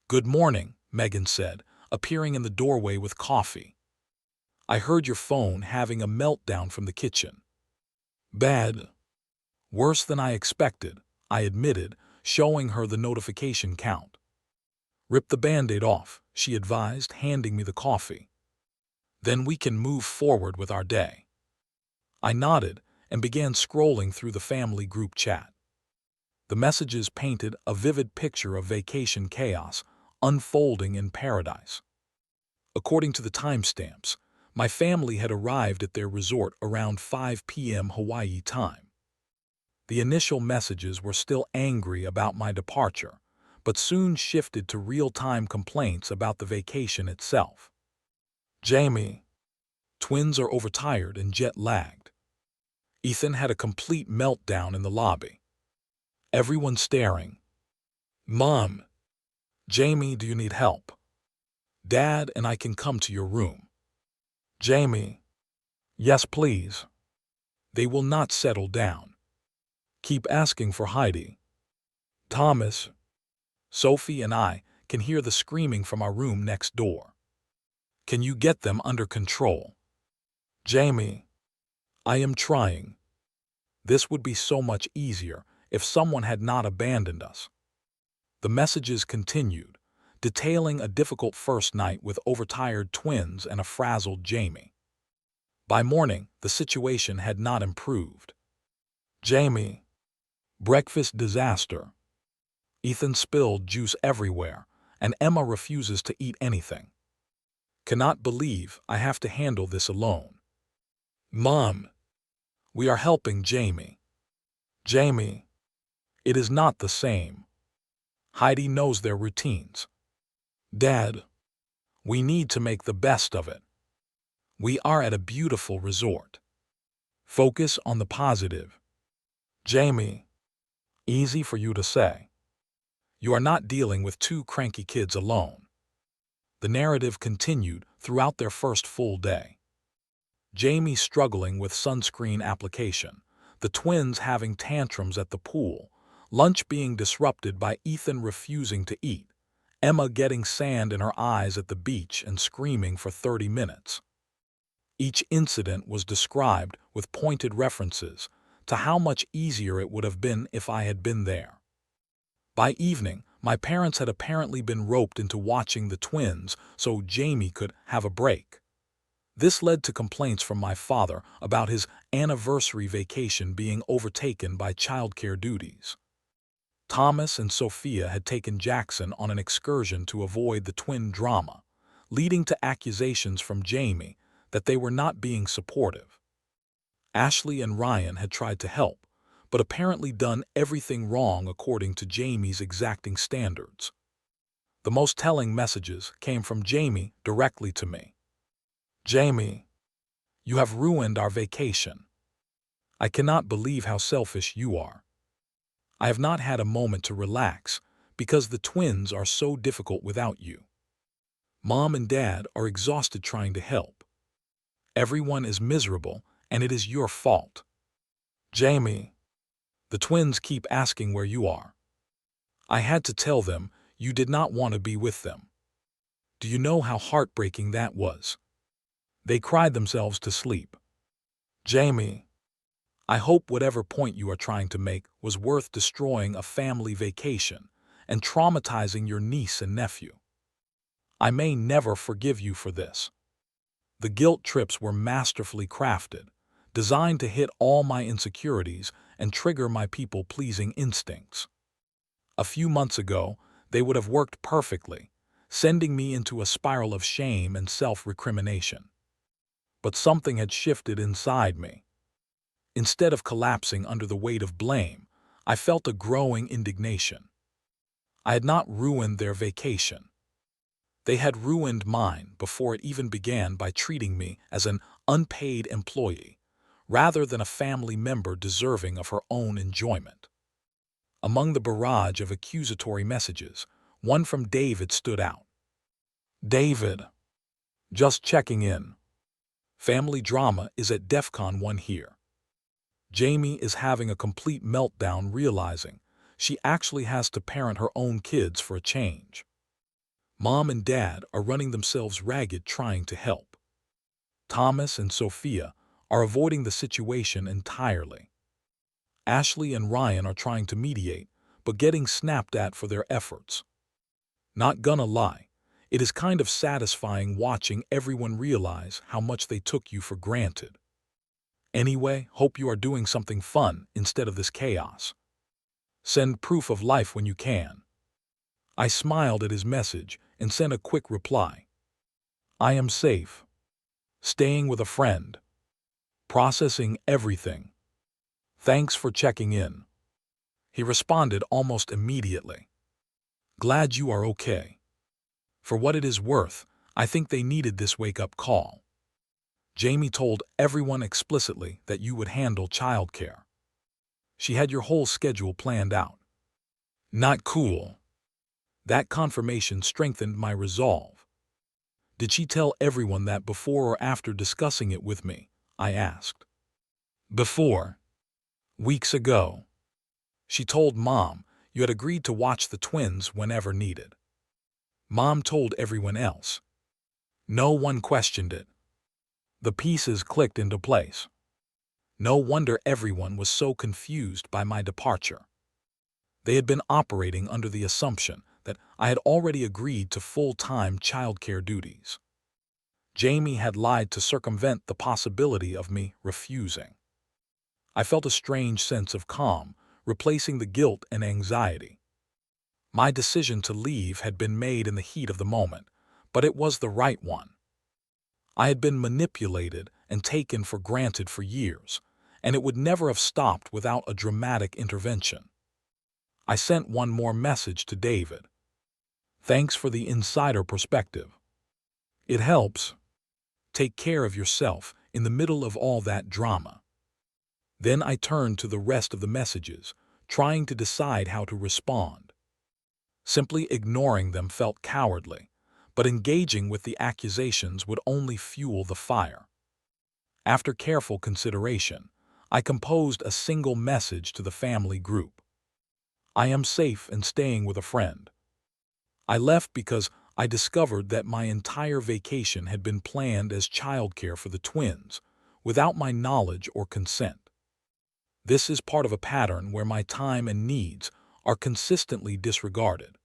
S1: "Good morning," Megan said, appearing in the doorway with coffee. "I heard your phone having a meltdown from the kitchen." "Bad." "Worse than I expected," I admitted, showing her the notification count. "Rip the Band-Aid off," she advised, handing me the coffee. "Then we can move forward with our day." I nodded and began scrolling through the family group chat. The messages painted a vivid picture of vacation chaos unfolding in paradise. According to the timestamps, my family had arrived at their resort around 5 p.m. Hawaii time. The initial messages were still angry about my departure, but soon shifted to real-time complaints about the vacation itself. "Jamie, twins are overtired and jet-lagged." Ethan had a complete meltdown in the lobby. Everyone staring. "Mom, Jamie, do you need help? Dad and I can come to your room." "Jamie, yes please." "They will not settle down. Keep asking for Heidi." "Thomas." Sophie and I can hear the screaming from our room next door. "Can you get them under control?" "Jamie, I am trying." This would be so much easier if someone had not abandoned us. The messages continued, detailing a difficult first night with overtired twins and a frazzled Jamie. By morning, the situation had not improved. "Jamie, breakfast disaster. Ethan spilled juice everywhere, and Emma refuses to eat anything. Cannot believe I have to handle this alone." "Mom, we are helping Jamie." "Jamie, it is not the same. Heidi knows their routines." "Dad, we need to make the best of it. We are at a beautiful resort. Focus on the positive." "Jamie, easy for you to say. You are not dealing with two cranky kids alone." The narrative continued throughout their first full day. Jamie struggling with sunscreen application, the twins having tantrums at the pool, lunch being disrupted by Ethan refusing to eat, Emma getting sand in her eyes at the beach and screaming for 30 minutes. Each incident was described with pointed references to how much easier it would have been if I had been there. By evening, my parents had apparently been roped into watching the twins so Jamie could have a break. This led to complaints from my father about his anniversary vacation being overtaken by childcare duties. Thomas and Sophia had taken Jackson on an excursion to avoid the twin drama, leading to accusations from Jamie that they were not being supportive. Ashley and Ryan had tried to help, but apparently done everything wrong according to Jamie's exacting standards. The most telling messages came from Jamie directly to me. "Jamie, you have ruined our vacation. I cannot believe how selfish you are. I have not had a moment to relax because the twins are so difficult without you. Mom and Dad are exhausted trying to help. Everyone is miserable, and it is your fault. Jamie, the twins keep asking where you are. I had to tell them you did not want to be with them. Do you know how heartbreaking that was? They cried themselves to sleep. Jamie, I hope whatever point you are trying to make was worth destroying a family vacation and traumatizing your niece and nephew. I may never forgive you for this." The guilt trips were masterfully crafted, designed to hit all my insecurities and trigger my people-pleasing instincts. A few months ago, they would have worked perfectly, sending me into a spiral of shame and self-recrimination. But something had shifted inside me. Instead of collapsing under the weight of blame, I felt a growing indignation. I had not ruined their vacation. They had ruined mine before it even began by treating me as an unpaid employee, rather than a family member deserving of her own enjoyment. Among the barrage of accusatory messages, one from David stood out. "David, just checking in. Family drama is at DEFCON 1 here. Jamie is having a complete meltdown realizing she actually has to parent her own kids for a change. Mom and Dad are running themselves ragged trying to help. Thomas and Sophia are avoiding the situation entirely. Ashley and Ryan are trying to mediate, but getting snapped at for their efforts. Not gonna lie, it is kind of satisfying watching everyone realize how much they took you for granted. Anyway, hope you are doing something fun instead of this chaos. Send proof of life when you can. I smiled at his message and sent a quick reply. I am safe. Staying with a friend. Processing everything. Thanks for checking in. He responded almost immediately. Glad you are okay. For what it is worth, I think they needed this wake-up call. Jamie told everyone explicitly that you would handle childcare. She had your whole schedule planned out. Not cool. That confirmation strengthened my resolve. Did she tell everyone that before or after discussing it with me? I asked. Before. Weeks ago. She told Mom you had agreed to watch the twins whenever needed. Mom told everyone else. No one questioned it. The pieces clicked into place. No wonder everyone was so confused by my departure. They had been operating under the assumption that I had already agreed to full-time childcare duties. Jamie had lied to circumvent the possibility of me refusing. I felt a strange sense of calm, replacing the guilt and anxiety. My decision to leave had been made in the heat of the moment, but it was the right one. I had been manipulated and taken for granted for years, and it would never have stopped without a dramatic intervention. I sent one more message to David. Thanks for the insider perspective. It helps. Take care of yourself in the middle of all that drama. Then I turned to the rest of the messages, trying to decide how to respond. Simply ignoring them felt cowardly, but engaging with the accusations would only fuel the fire. After careful consideration, I composed a single message to the family group. I am safe and staying with a friend. I left because I discovered that my entire vacation had been planned as childcare for the twins, without my knowledge or consent. This is part of a pattern where my time and needs are consistently disregarded.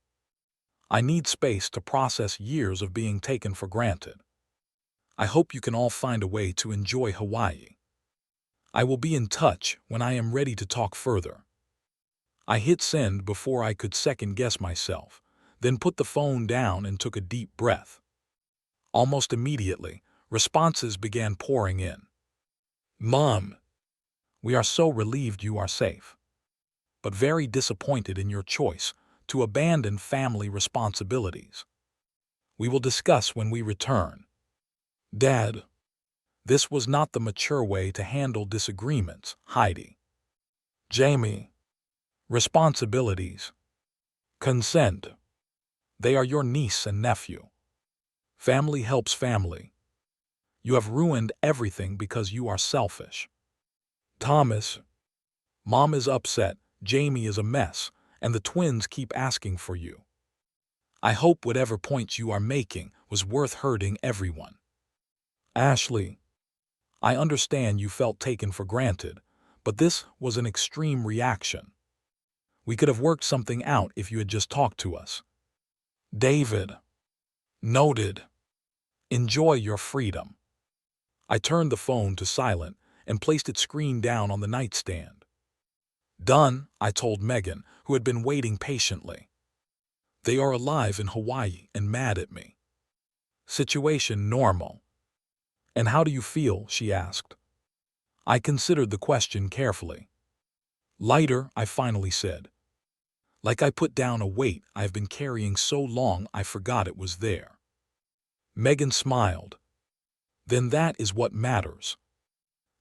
S1: I need space to process years of being taken for granted. I hope you can all find a way to enjoy Hawaii. I will be in touch when I am ready to talk further. I hit send before I could second-guess myself, then put the phone down and took a deep breath. Almost immediately, responses began pouring in. Mom, we are so relieved you are safe, but very disappointed in your choice to abandon family responsibilities. We will discuss when we return. Dad, this was not the mature way to handle disagreements, Heidi. Jamie, responsibilities. Consent. They are your niece and nephew. Family helps family. You have ruined everything because you are selfish. Thomas, Mom is upset, Jamie is a mess, and the twins keep asking for you. I hope whatever points you are making was worth hurting everyone. Ashley, I understand you felt taken for granted, but this was an extreme reaction. We could have worked something out if you had just talked to us. David, noted. Enjoy your freedom. I turned the phone to silent and placed its screen down on the nightstand. Done, I told Megan, who had been waiting patiently. They are alive in Hawaii and mad at me. Situation normal. And how do you feel? She asked. I considered the question carefully. Lighter, I finally said. Like I put down a weight I have been carrying so long I forgot it was there. Megan smiled. Then that is what matters.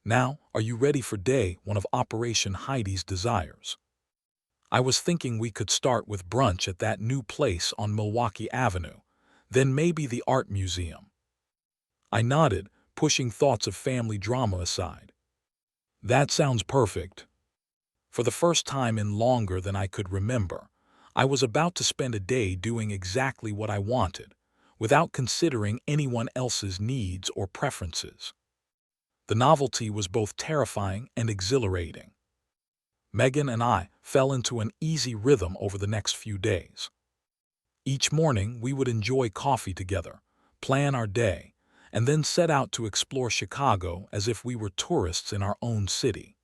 S1: Now, are you ready for day one of Operation Heidi's Desires? I was thinking we could start with brunch at that new place on Milwaukee Avenue, then maybe the art museum. I nodded, pushing thoughts of family drama aside. That sounds perfect. For the first time in longer than I could remember, I was about to spend a day doing exactly what I wanted, without considering anyone else's needs or preferences. The novelty was both terrifying and exhilarating. Megan and I fell into an easy rhythm over the next few days. Each morning, we would enjoy coffee together, plan our day, and then set out to explore Chicago as if we were tourists in our own city.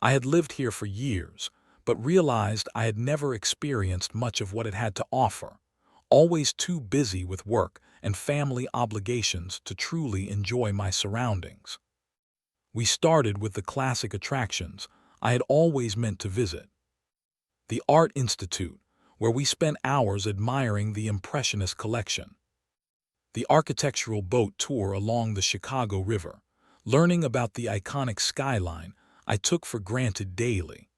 S1: I had lived here for years, but realized I had never experienced much of what it had to offer, always too busy with work and family obligations to truly enjoy my surroundings. We started with the classic attractions I had always meant to visit. The Art Institute, where we spent hours admiring the Impressionist collection. The architectural boat tour along the Chicago River, learning about the iconic skyline I took for granted daily.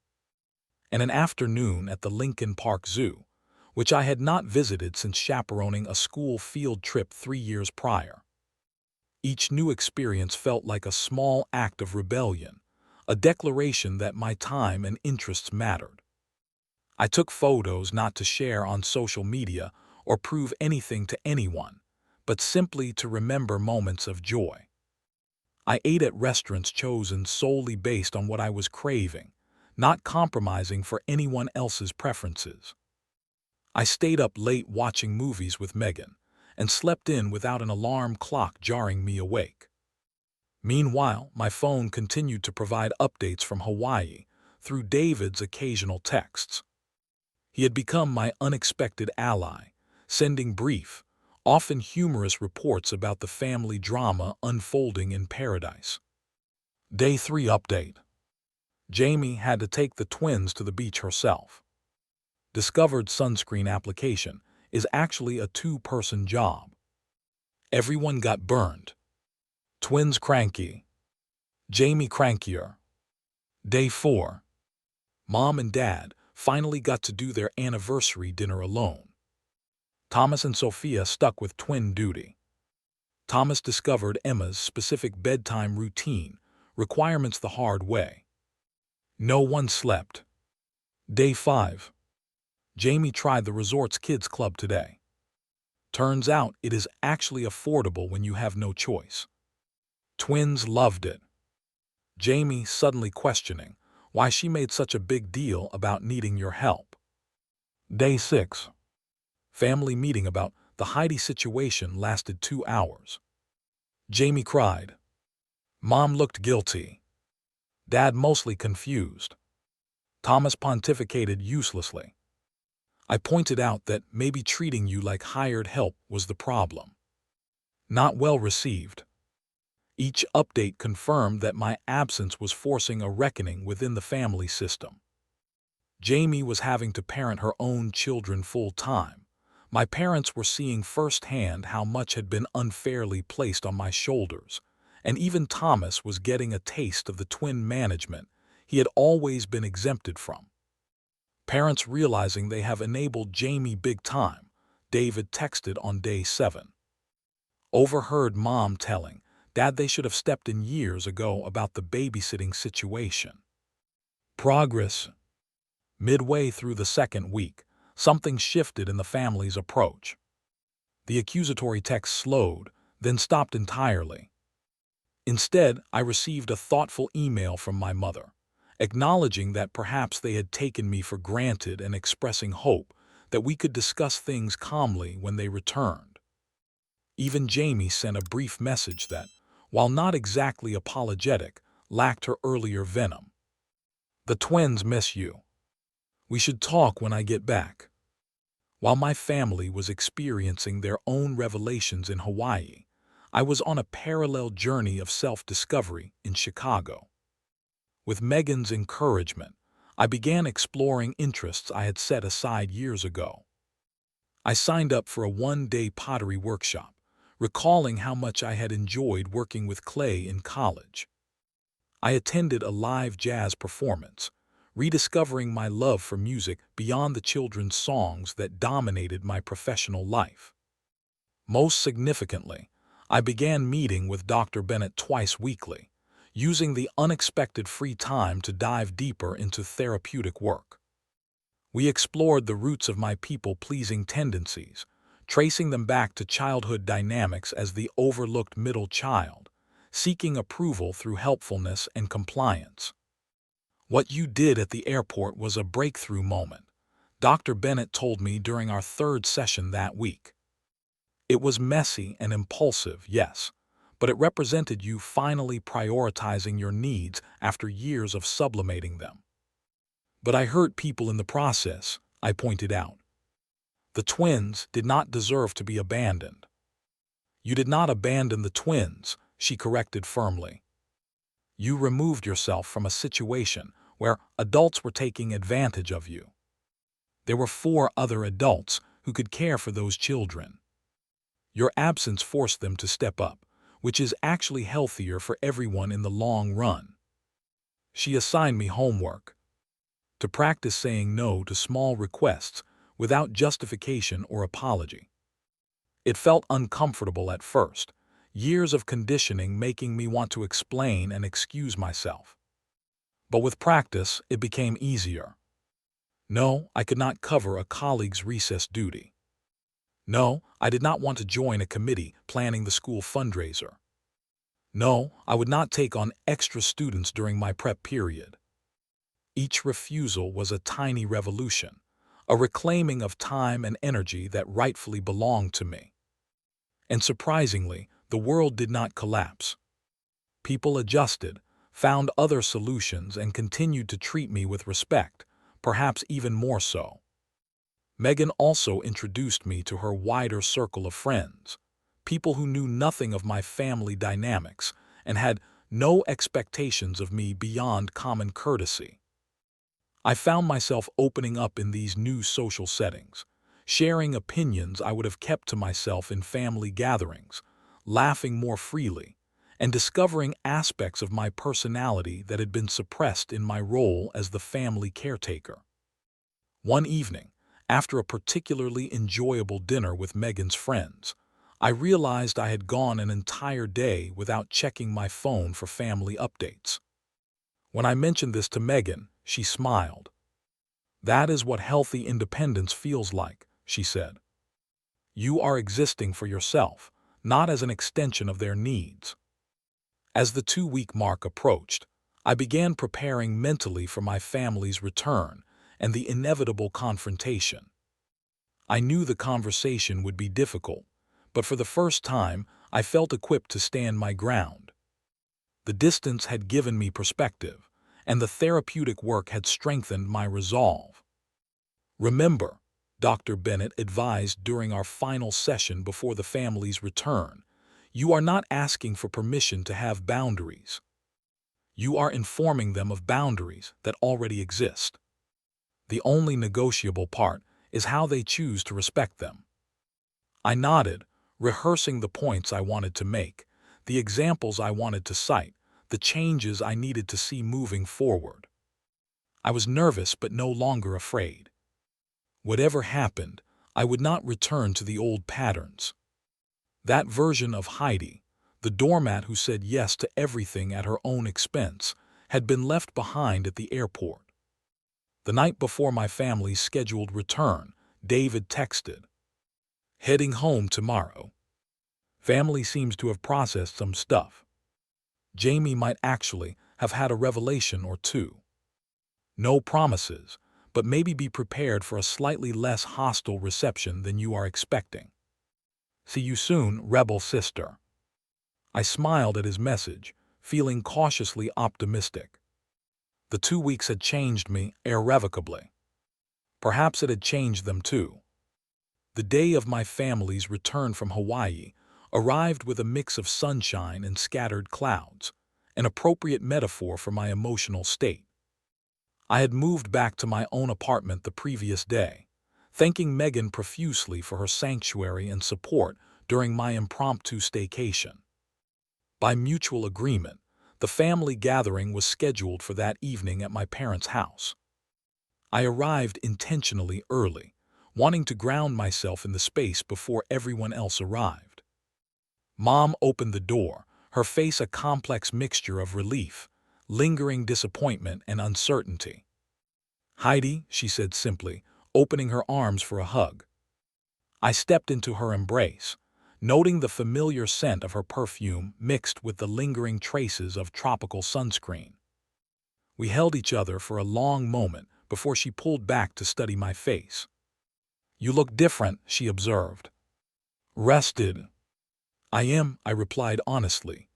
S1: And an afternoon at the Lincoln Park Zoo, which I had not visited since chaperoning a school field trip 3 years prior. Each new experience felt like a small act of rebellion, a declaration that my time and interests mattered. I took photos not to share on social media or prove anything to anyone, but simply to remember moments of joy. I ate at restaurants chosen solely based on what I was craving, not compromising for anyone else's preferences. I stayed up late watching movies with Megan and slept in without an alarm clock jarring me awake. Meanwhile, my phone continued to provide updates from Hawaii through David's occasional texts. He had become my unexpected ally, sending brief, often humorous reports about the family drama unfolding in paradise. Day 3 update. Jamie had to take the twins to the beach herself. Discovered sunscreen application is actually a two-person job. Everyone got burned. Twins cranky. Jamie crankier. Day 4. Mom and Dad finally got to do their anniversary dinner alone. Thomas and Sophia stuck with twin duty. Thomas discovered Emma's specific bedtime routine requirements the hard way. No one slept. Day 5. Jamie tried the resort's kids club today. Turns out it is actually affordable when you have no choice. Twins loved it. Jamie suddenly questioning why she made such a big deal about needing your help. Day 6. Family meeting about the Heidi situation lasted 2 hours. Jamie cried. Mom looked guilty. Dad mostly confused. Thomas pontificated uselessly. I pointed out that maybe treating you like hired help was the problem. Not well received. Each update confirmed that my absence was forcing a reckoning within the family system. Jamie was having to parent her own children full-time. My parents were seeing firsthand how much had been unfairly placed on my shoulders, and even Thomas was getting a taste of the twin management he had always been exempted from. Parents realizing they have enabled Jamie big time, David texted on day 7. Overheard Mom telling Dad they should have stepped in years ago about the babysitting situation. Progress. Midway through the second week, something shifted in the family's approach. The accusatory text slowed, then stopped entirely. Instead, I received a thoughtful email from my mother, acknowledging that perhaps they had taken me for granted and expressing hope that we could discuss things calmly when they returned. Even Jamie sent a brief message that, while not exactly apologetic, lacked her earlier venom. The twins miss you. We should talk when I get back. While my family was experiencing their own revelations in Hawaii, I was on a parallel journey of self-discovery in Chicago. With Megan's encouragement, I began exploring interests I had set aside years ago. I signed up for a one-day pottery workshop, recalling how much I had enjoyed working with clay in college. I attended a live jazz performance, rediscovering my love for music beyond the children's songs that dominated my professional life. Most significantly, I began meeting with Dr. Bennett twice weekly, using the unexpected free time to dive deeper into therapeutic work. We explored the roots of my people-pleasing tendencies, tracing them back to childhood dynamics as the overlooked middle child, seeking approval through helpfulness and compliance. What you did at the airport was a breakthrough moment, Dr. Bennett told me during our third session that week. It was messy and impulsive, yes, but it represented you finally prioritizing your needs after years of sublimating them. But I hurt people in the process, I pointed out. The twins did not deserve to be abandoned. You did not abandon the twins, she corrected firmly. You removed yourself from a situation where adults were taking advantage of you. There were 4 other adults who could care for those children. Your absence forced them to step up, which is actually healthier for everyone in the long run. She assigned me homework to practice saying no to small requests without justification or apology. It felt uncomfortable at first, years of conditioning making me want to explain and excuse myself. But with practice, it became easier. No, I could not cover a colleague's recess duty. No, I did not want to join a committee planning the school fundraiser. No, I would not take on extra students during my prep period. Each refusal was a tiny revolution, a reclaiming of time and energy that rightfully belonged to me. And surprisingly, the world did not collapse. People adjusted, found other solutions, and continued to treat me with respect, perhaps even more so. Megan also introduced me to her wider circle of friends, people who knew nothing of my family dynamics and had no expectations of me beyond common courtesy. I found myself opening up in these new social settings, sharing opinions I would have kept to myself in family gatherings, laughing more freely, and discovering aspects of my personality that had been suppressed in my role as the family caretaker. One evening, after a particularly enjoyable dinner with Megan's friends, I realized I had gone an entire day without checking my phone for family updates. When I mentioned this to Megan, she smiled. "That is what healthy independence feels like," she said. "You are existing for yourself, not as an extension of their needs." As the 2-week mark approached, I began preparing mentally for my family's return and the inevitable confrontation. I knew the conversation would be difficult, but for the first time, I felt equipped to stand my ground. The distance had given me perspective, and the therapeutic work had strengthened my resolve. "Remember," Dr. Bennett advised during our final session before the family's return, "you are not asking for permission to have boundaries. You are informing them of boundaries that already exist. The only negotiable part is how they choose to respect them." I nodded, rehearsing the points I wanted to make, the examples I wanted to cite, the changes I needed to see moving forward. I was nervous but no longer afraid. Whatever happened, I would not return to the old patterns. That version of Heidi, the doormat who said yes to everything at her own expense, had been left behind at the airport. The night before my family's scheduled return, David texted, "Heading home tomorrow. Family seems to have processed some stuff. Jamie might actually have had a revelation or two. No promises, but maybe be prepared for a slightly less hostile reception than you are expecting. See you soon, rebel sister." I smiled at his message, feeling cautiously optimistic. The 2 weeks had changed me irrevocably. Perhaps it had changed them too. The day of my family's return from Hawaii arrived with a mix of sunshine and scattered clouds, an appropriate metaphor for my emotional state. I had moved back to my own apartment the previous day, thanking Megan profusely for her sanctuary and support during my impromptu staycation. By mutual agreement, the family gathering was scheduled for that evening at my parents' house. I arrived intentionally early, wanting to ground myself in the space before everyone else arrived. Mom opened the door, her face a complex mixture of relief, lingering disappointment, and uncertainty. "Heidi," she said simply, opening her arms for a hug. I stepped into her embrace, noting the familiar scent of her perfume mixed with the lingering traces of tropical sunscreen. We held each other for a long moment before she pulled back to study my face. "You look different," she observed. "Rested." "I am," I replied honestly.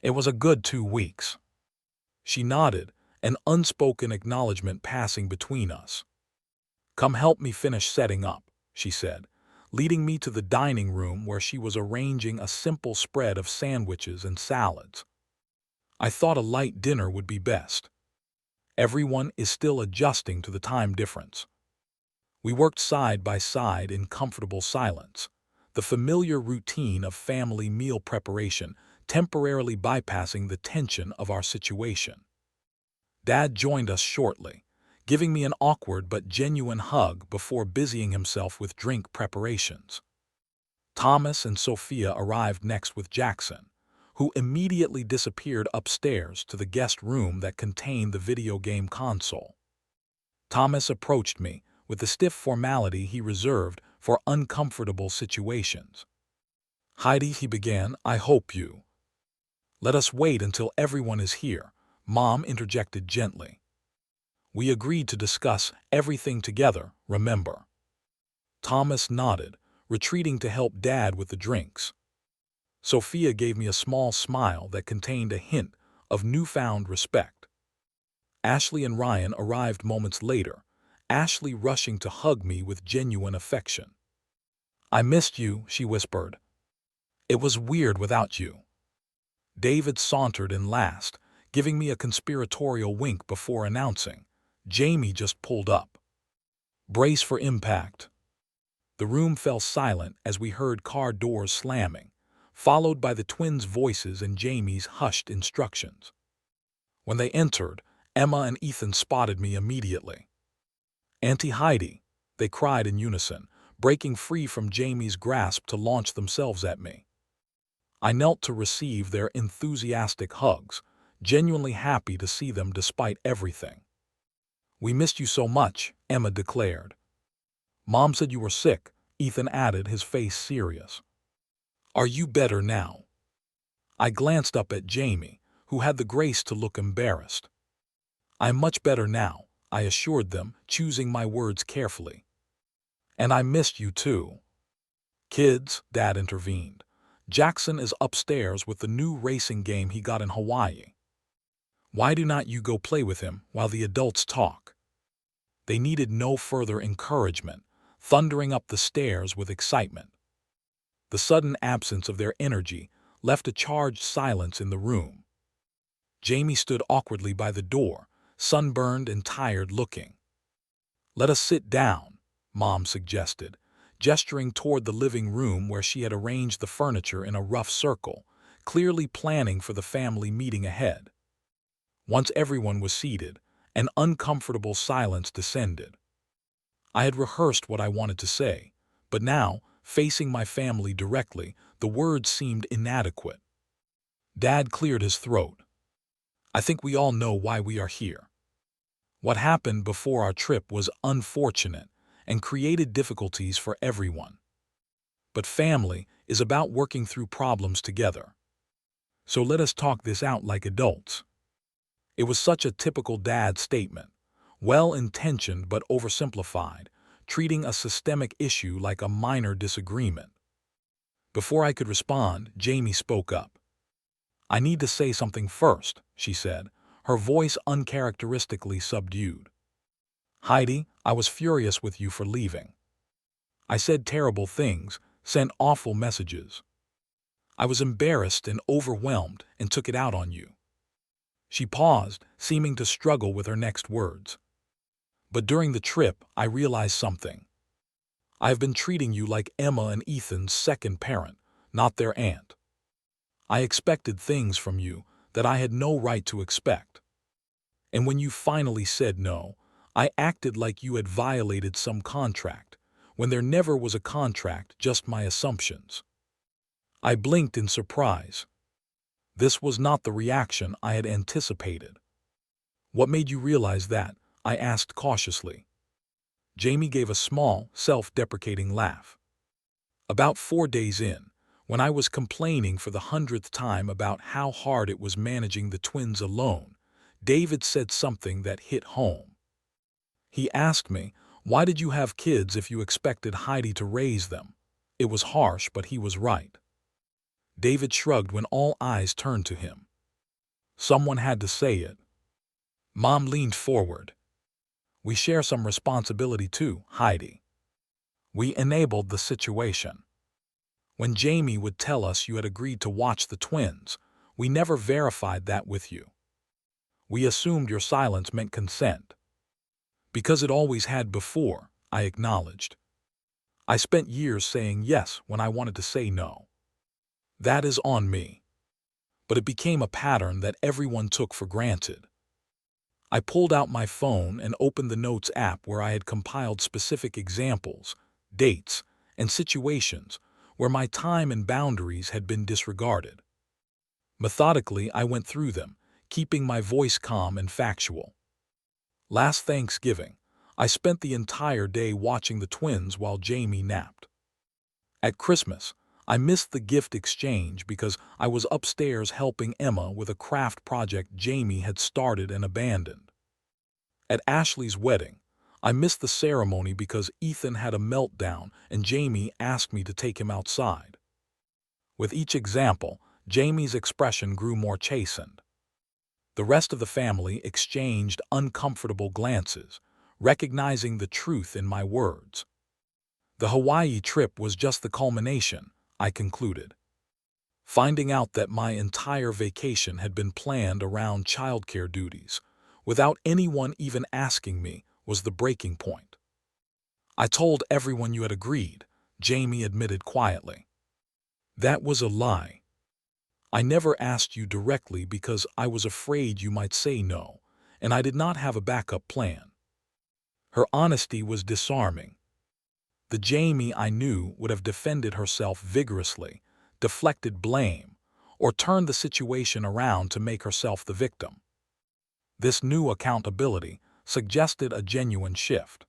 S1: "It was a good 2 weeks." She nodded, an unspoken acknowledgement passing between us. "Come help me finish setting up," she said, leading me to the dining room where she was arranging a simple spread of sandwiches and salads. I thought a light dinner would be best. Everyone is still adjusting to the time difference. We worked side by side in comfortable silence, the familiar routine of family meal preparation temporarily bypassing the tension of our situation. Dad joined us shortly, giving me an awkward but genuine hug before busying himself with drink preparations. Thomas and Sophia arrived next with Jackson, who immediately disappeared upstairs to the guest room that contained the video game console. Thomas approached me with the stiff formality he reserved for uncomfortable situations. "Heidi," he began, "I hope you—" "Let us wait until everyone is here," Mom interjected gently. "We agreed to discuss everything together, remember?" Thomas nodded, retreating to help Dad with the drinks. Sophia gave me a small smile that contained a hint of newfound respect. Ashley and Ryan arrived moments later, Ashley rushing to hug me with genuine affection. "I missed you," she whispered. "It was weird without you." David sauntered in last, giving me a conspiratorial wink before announcing, "Jamie just pulled up. Brace for impact." The room fell silent as we heard car doors slamming, followed by the twins' voices and Jamie's hushed instructions. When they entered, Emma and Ethan spotted me immediately. "Auntie Heidi," they cried in unison, breaking free from Jamie's grasp to launch themselves at me. I knelt to receive their enthusiastic hugs, genuinely happy to see them despite everything. "We missed you so much," Emma declared. "Mom said you were sick," Ethan added, his face serious. "Are you better now?" I glanced up at Jamie, who had the grace to look embarrassed. "I'm much better now," I assured them, choosing my words carefully. "And I missed you too." "Kids," Dad intervened, "Jackson is upstairs with the new racing game he got in Hawaii. Why do not you go play with him while the adults talk?" They needed no further encouragement, thundering up the stairs with excitement. The sudden absence of their energy left a charged silence in the room. Jamie stood awkwardly by the door, sunburned and tired looking. "Let us sit down," Mom suggested, gesturing toward the living room where she had arranged the furniture in a rough circle, clearly planning for the family meeting ahead. Once everyone was seated, an uncomfortable silence descended. I had rehearsed what I wanted to say, but now, facing my family directly, the words seemed inadequate. Dad cleared his throat. "I think we all know why we are here. What happened before our trip was unfortunate and created difficulties for everyone. But family is about working through problems together. So let us talk this out like adults." It was such a typical dad statement, well-intentioned but oversimplified, treating a systemic issue like a minor disagreement. Before I could respond, Jamie spoke up. "I need to say something first," she said, her voice uncharacteristically subdued. "Heidi, I was furious with you for leaving. I said terrible things, sent awful messages. I was embarrassed and overwhelmed and took it out on you." She paused, seeming to struggle with her next words. "But during the trip, I realized something. I have been treating you like Emma and Ethan's second parent, not their aunt. I expected things from you that I had no right to expect. And when you finally said no, I acted like you had violated some contract, when there never was a contract, just my assumptions." I blinked in surprise. This was not the reaction I had anticipated. "What made you realize that?" I asked cautiously. Jamie gave a small, self-deprecating laugh. "About 4 days in, when I was complaining for the 100th time about how hard it was managing the twins alone, David said something that hit home. He asked me, 'Why did you have kids if you expected Heidi to raise them?' It was harsh, but he was right." David shrugged when all eyes turned to him. Someone had to say it. Mom leaned forward. "We share some responsibility too, Heidi. We enabled the situation. When Jamie would tell us you had agreed to watch the twins, we never verified that with you. We assumed your silence meant consent. Because it always had before," I acknowledged. "I spent years saying yes when I wanted to say no. That is on me." But it became a pattern that everyone took for granted. I pulled out my phone and opened the Notes app where I had compiled specific examples, dates, and situations where my time and boundaries had been disregarded. Methodically, I went through them, keeping my voice calm and factual. Last Thanksgiving, I spent the entire day watching the twins while Jamie napped. At Christmas, I missed the gift exchange because I was upstairs helping Emma with a craft project Jamie had started and abandoned. At Ashley's wedding, I missed the ceremony because Ethan had a meltdown and Jamie asked me to take him outside. With each example, Jamie's expression grew more chastened. The rest of the family exchanged uncomfortable glances, recognizing the truth in my words. The Hawaii trip was just the culmination, I concluded. Finding out that my entire vacation had been planned around childcare duties, without anyone even asking me, was the breaking point. "I told everyone you had agreed," Jamie admitted quietly. "That was a lie. I never asked you directly because I was afraid you might say no, and I did not have a backup plan." Her honesty was disarming. The Jamie I knew would have defended herself vigorously, deflected blame, or turned the situation around to make herself the victim. This new accountability suggested a genuine shift.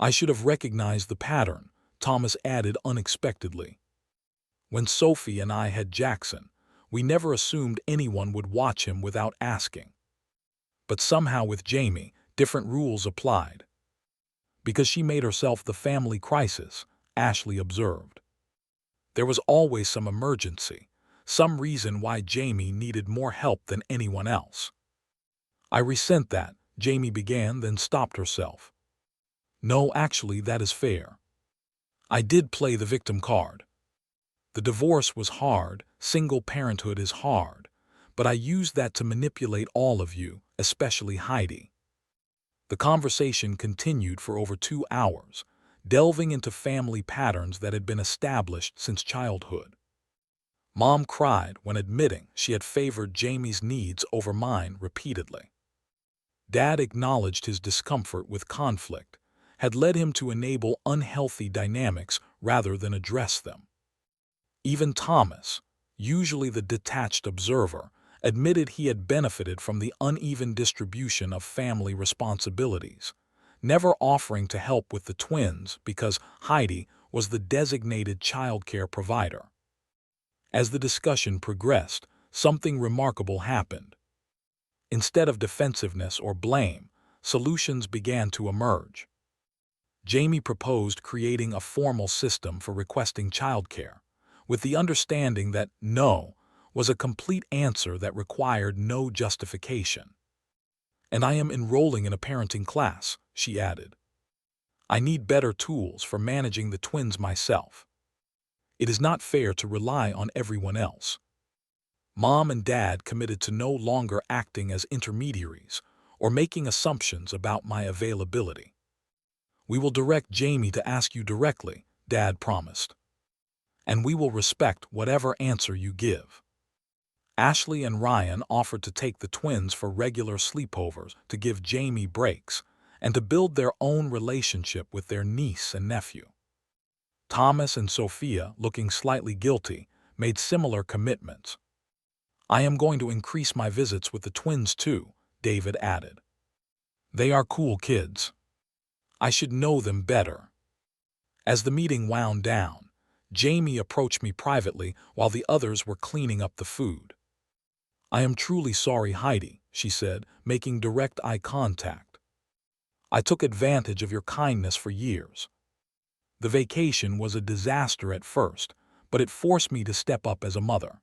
S1: "I should have recognized the pattern," Thomas added unexpectedly. "When Sophie and I had Jackson, we never assumed anyone would watch him without asking. But somehow with Jamie, different rules applied." "Because she made herself the family crisis," Ashley observed. "There was always some emergency, some reason why Jamie needed more help than anyone else." "I resent that," Jamie began, then stopped herself. "No, actually, that is fair. I did play the victim card. The divorce was hard, single parenthood is hard, but I used that to manipulate all of you, especially Heidi." The conversation continued for over 2 hours, delving into family patterns that had been established since childhood. Mom cried when admitting she had favored Jamie's needs over mine repeatedly. Dad acknowledged his discomfort with conflict had led him to enable unhealthy dynamics rather than address them. Even Thomas, usually the detached observer, admitted he had benefited from the uneven distribution of family responsibilities, never offering to help with the twins because Heidi was the designated childcare provider. As the discussion progressed, something remarkable happened. Instead of defensiveness or blame, solutions began to emerge. Jamie proposed creating a formal system for requesting childcare, with the understanding that no was a complete answer that required no justification. "And I am enrolling in a parenting class," she added. "I need better tools for managing the twins myself. It is not fair to rely on everyone else." Mom and Dad committed to no longer acting as intermediaries or making assumptions about my availability. "We will direct Jamie to ask you directly," Dad promised. "And we will respect whatever answer you give." Ashley and Ryan offered to take the twins for regular sleepovers to give Jamie breaks and to build their own relationship with their niece and nephew. Thomas and Sophia, looking slightly guilty, made similar commitments. I am going to increase my visits with the twins too, David added. They are cool kids. I should know them better. As the meeting wound down, Jamie approached me privately while the others were cleaning up the food. I am truly sorry, Heidi, she said, making direct eye contact. I took advantage of your kindness for years. The vacation was a disaster at first, but it forced me to step up as a mother.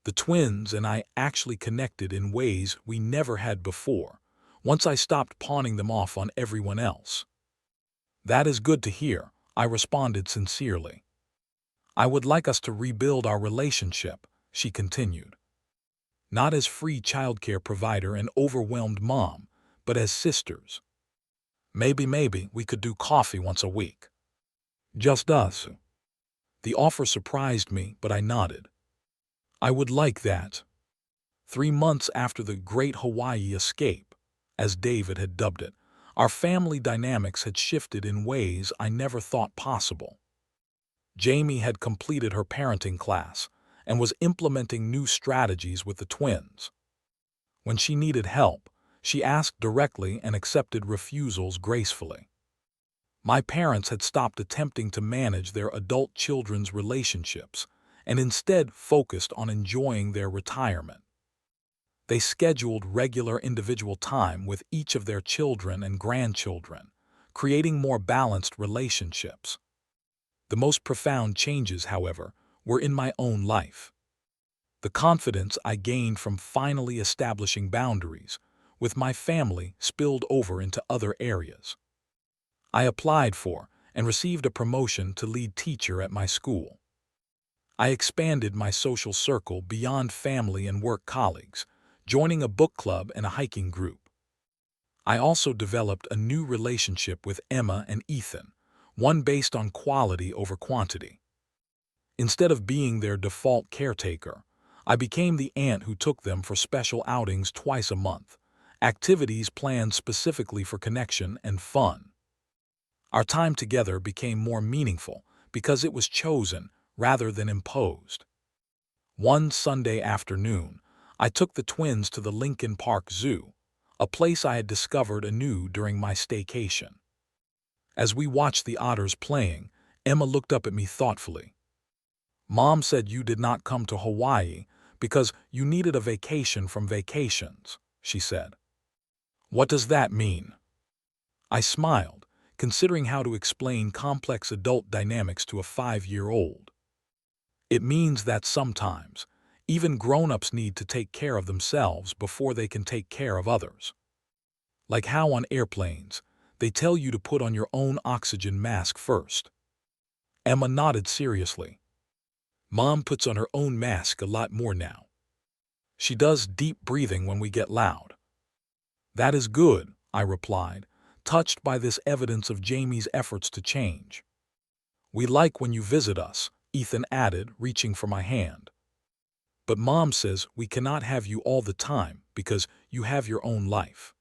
S1: The twins and I actually connected in ways we never had before, once I stopped pawning them off on everyone else. That is good to hear, I responded sincerely. I would like us to rebuild our relationship, she continued. Not as free childcare provider and overwhelmed mom, but as sisters. Maybe we could do coffee once a week. Just us. The offer surprised me, but I nodded. I would like that. 3 months after the Great Hawaii Escape, as David had dubbed it, our family dynamics had shifted in ways I never thought possible. Jamie had completed her parenting class and was implementing new strategies with the twins. When she needed help, she asked directly and accepted refusals gracefully. My parents had stopped attempting to manage their adult children's relationships and instead focused on enjoying their retirement. They scheduled regular individual time with each of their children and grandchildren, creating more balanced relationships. The most profound changes, however, were in my own life. The confidence I gained from finally establishing boundaries with my family spilled over into other areas. I applied for and received a promotion to lead teacher at my school. I expanded my social circle beyond family and work colleagues, joining a book club and a hiking group. I also developed a new relationship with Emma and Ethan, one based on quality over quantity. Instead of being their default caretaker, I became the aunt who took them for special outings twice a month, activities planned specifically for connection and fun. Our time together became more meaningful because it was chosen rather than imposed. One Sunday afternoon, I took the twins to the Lincoln Park Zoo, a place I had discovered anew during my staycation. As we watched the otters playing, Emma looked up at me thoughtfully. Mom said you did not come to Hawaii because you needed a vacation from vacations, she said. What does that mean? I smiled, considering how to explain complex adult dynamics to a 5-year-old. It means that sometimes, even grown-ups need to take care of themselves before they can take care of others. Like how on airplanes, they tell you to put on your own oxygen mask first. Emma nodded seriously. Mom puts on her own mask a lot more now. She does deep breathing when we get loud. That is good, I replied, touched by this evidence of Jamie's efforts to change. We like when you visit us, Ethan added, reaching for my hand. But Mom says we cannot have you all the time because you have your own life.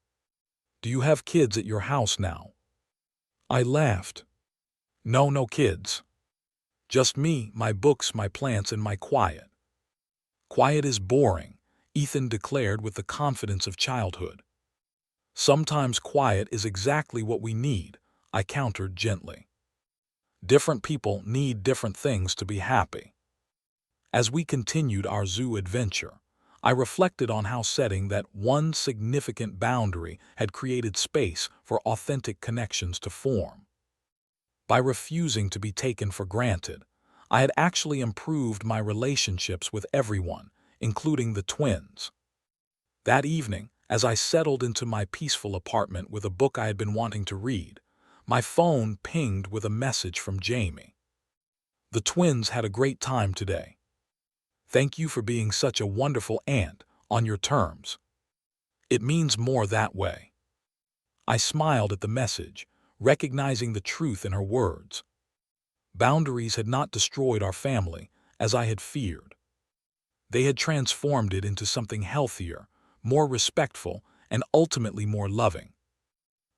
S1: Do you have kids at your house now? I laughed. No kids. Just me, my books, my plants, and my quiet. Quiet is boring, Ethan declared with the confidence of childhood. Sometimes quiet is exactly what we need, I countered gently. Different people need different things to be happy. As we continued our zoo adventure, I reflected on how setting that one significant boundary had created space for authentic connections to form. By refusing to be taken for granted, I had actually improved my relationships with everyone, including the twins. That evening, as I settled into my peaceful apartment with a book I had been wanting to read, my phone pinged with a message from Jamie. The twins had a great time today. Thank you for being such a wonderful aunt on your terms. It means more that way. I smiled at the message, recognizing the truth in her words. Boundaries had not destroyed our family, as I had feared. They had transformed it into something healthier, more respectful, and ultimately more loving.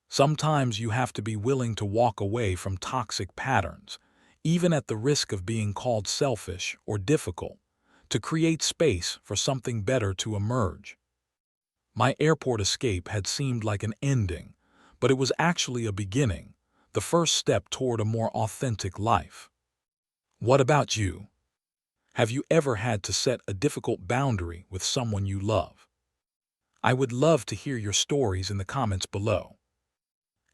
S1: Sometimes you have to be willing to walk away from toxic patterns, even at the risk of being called selfish or difficult, to create space for something better to emerge. My airport escape had seemed like an ending, but it was actually a beginning, the first step toward a more authentic life. What about you? Have you ever had to set a difficult boundary with someone you love? I would love to hear your stories in the comments below.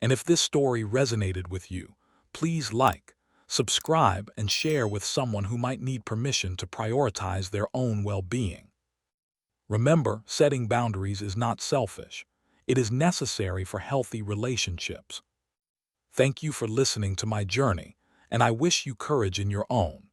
S1: And if this story resonated with you, please like, subscribe, and share with someone who might need permission to prioritize their own well-being. Remember, setting boundaries is not selfish. It is necessary for healthy relationships. Thank you for listening to my journey, and I wish you courage in your own.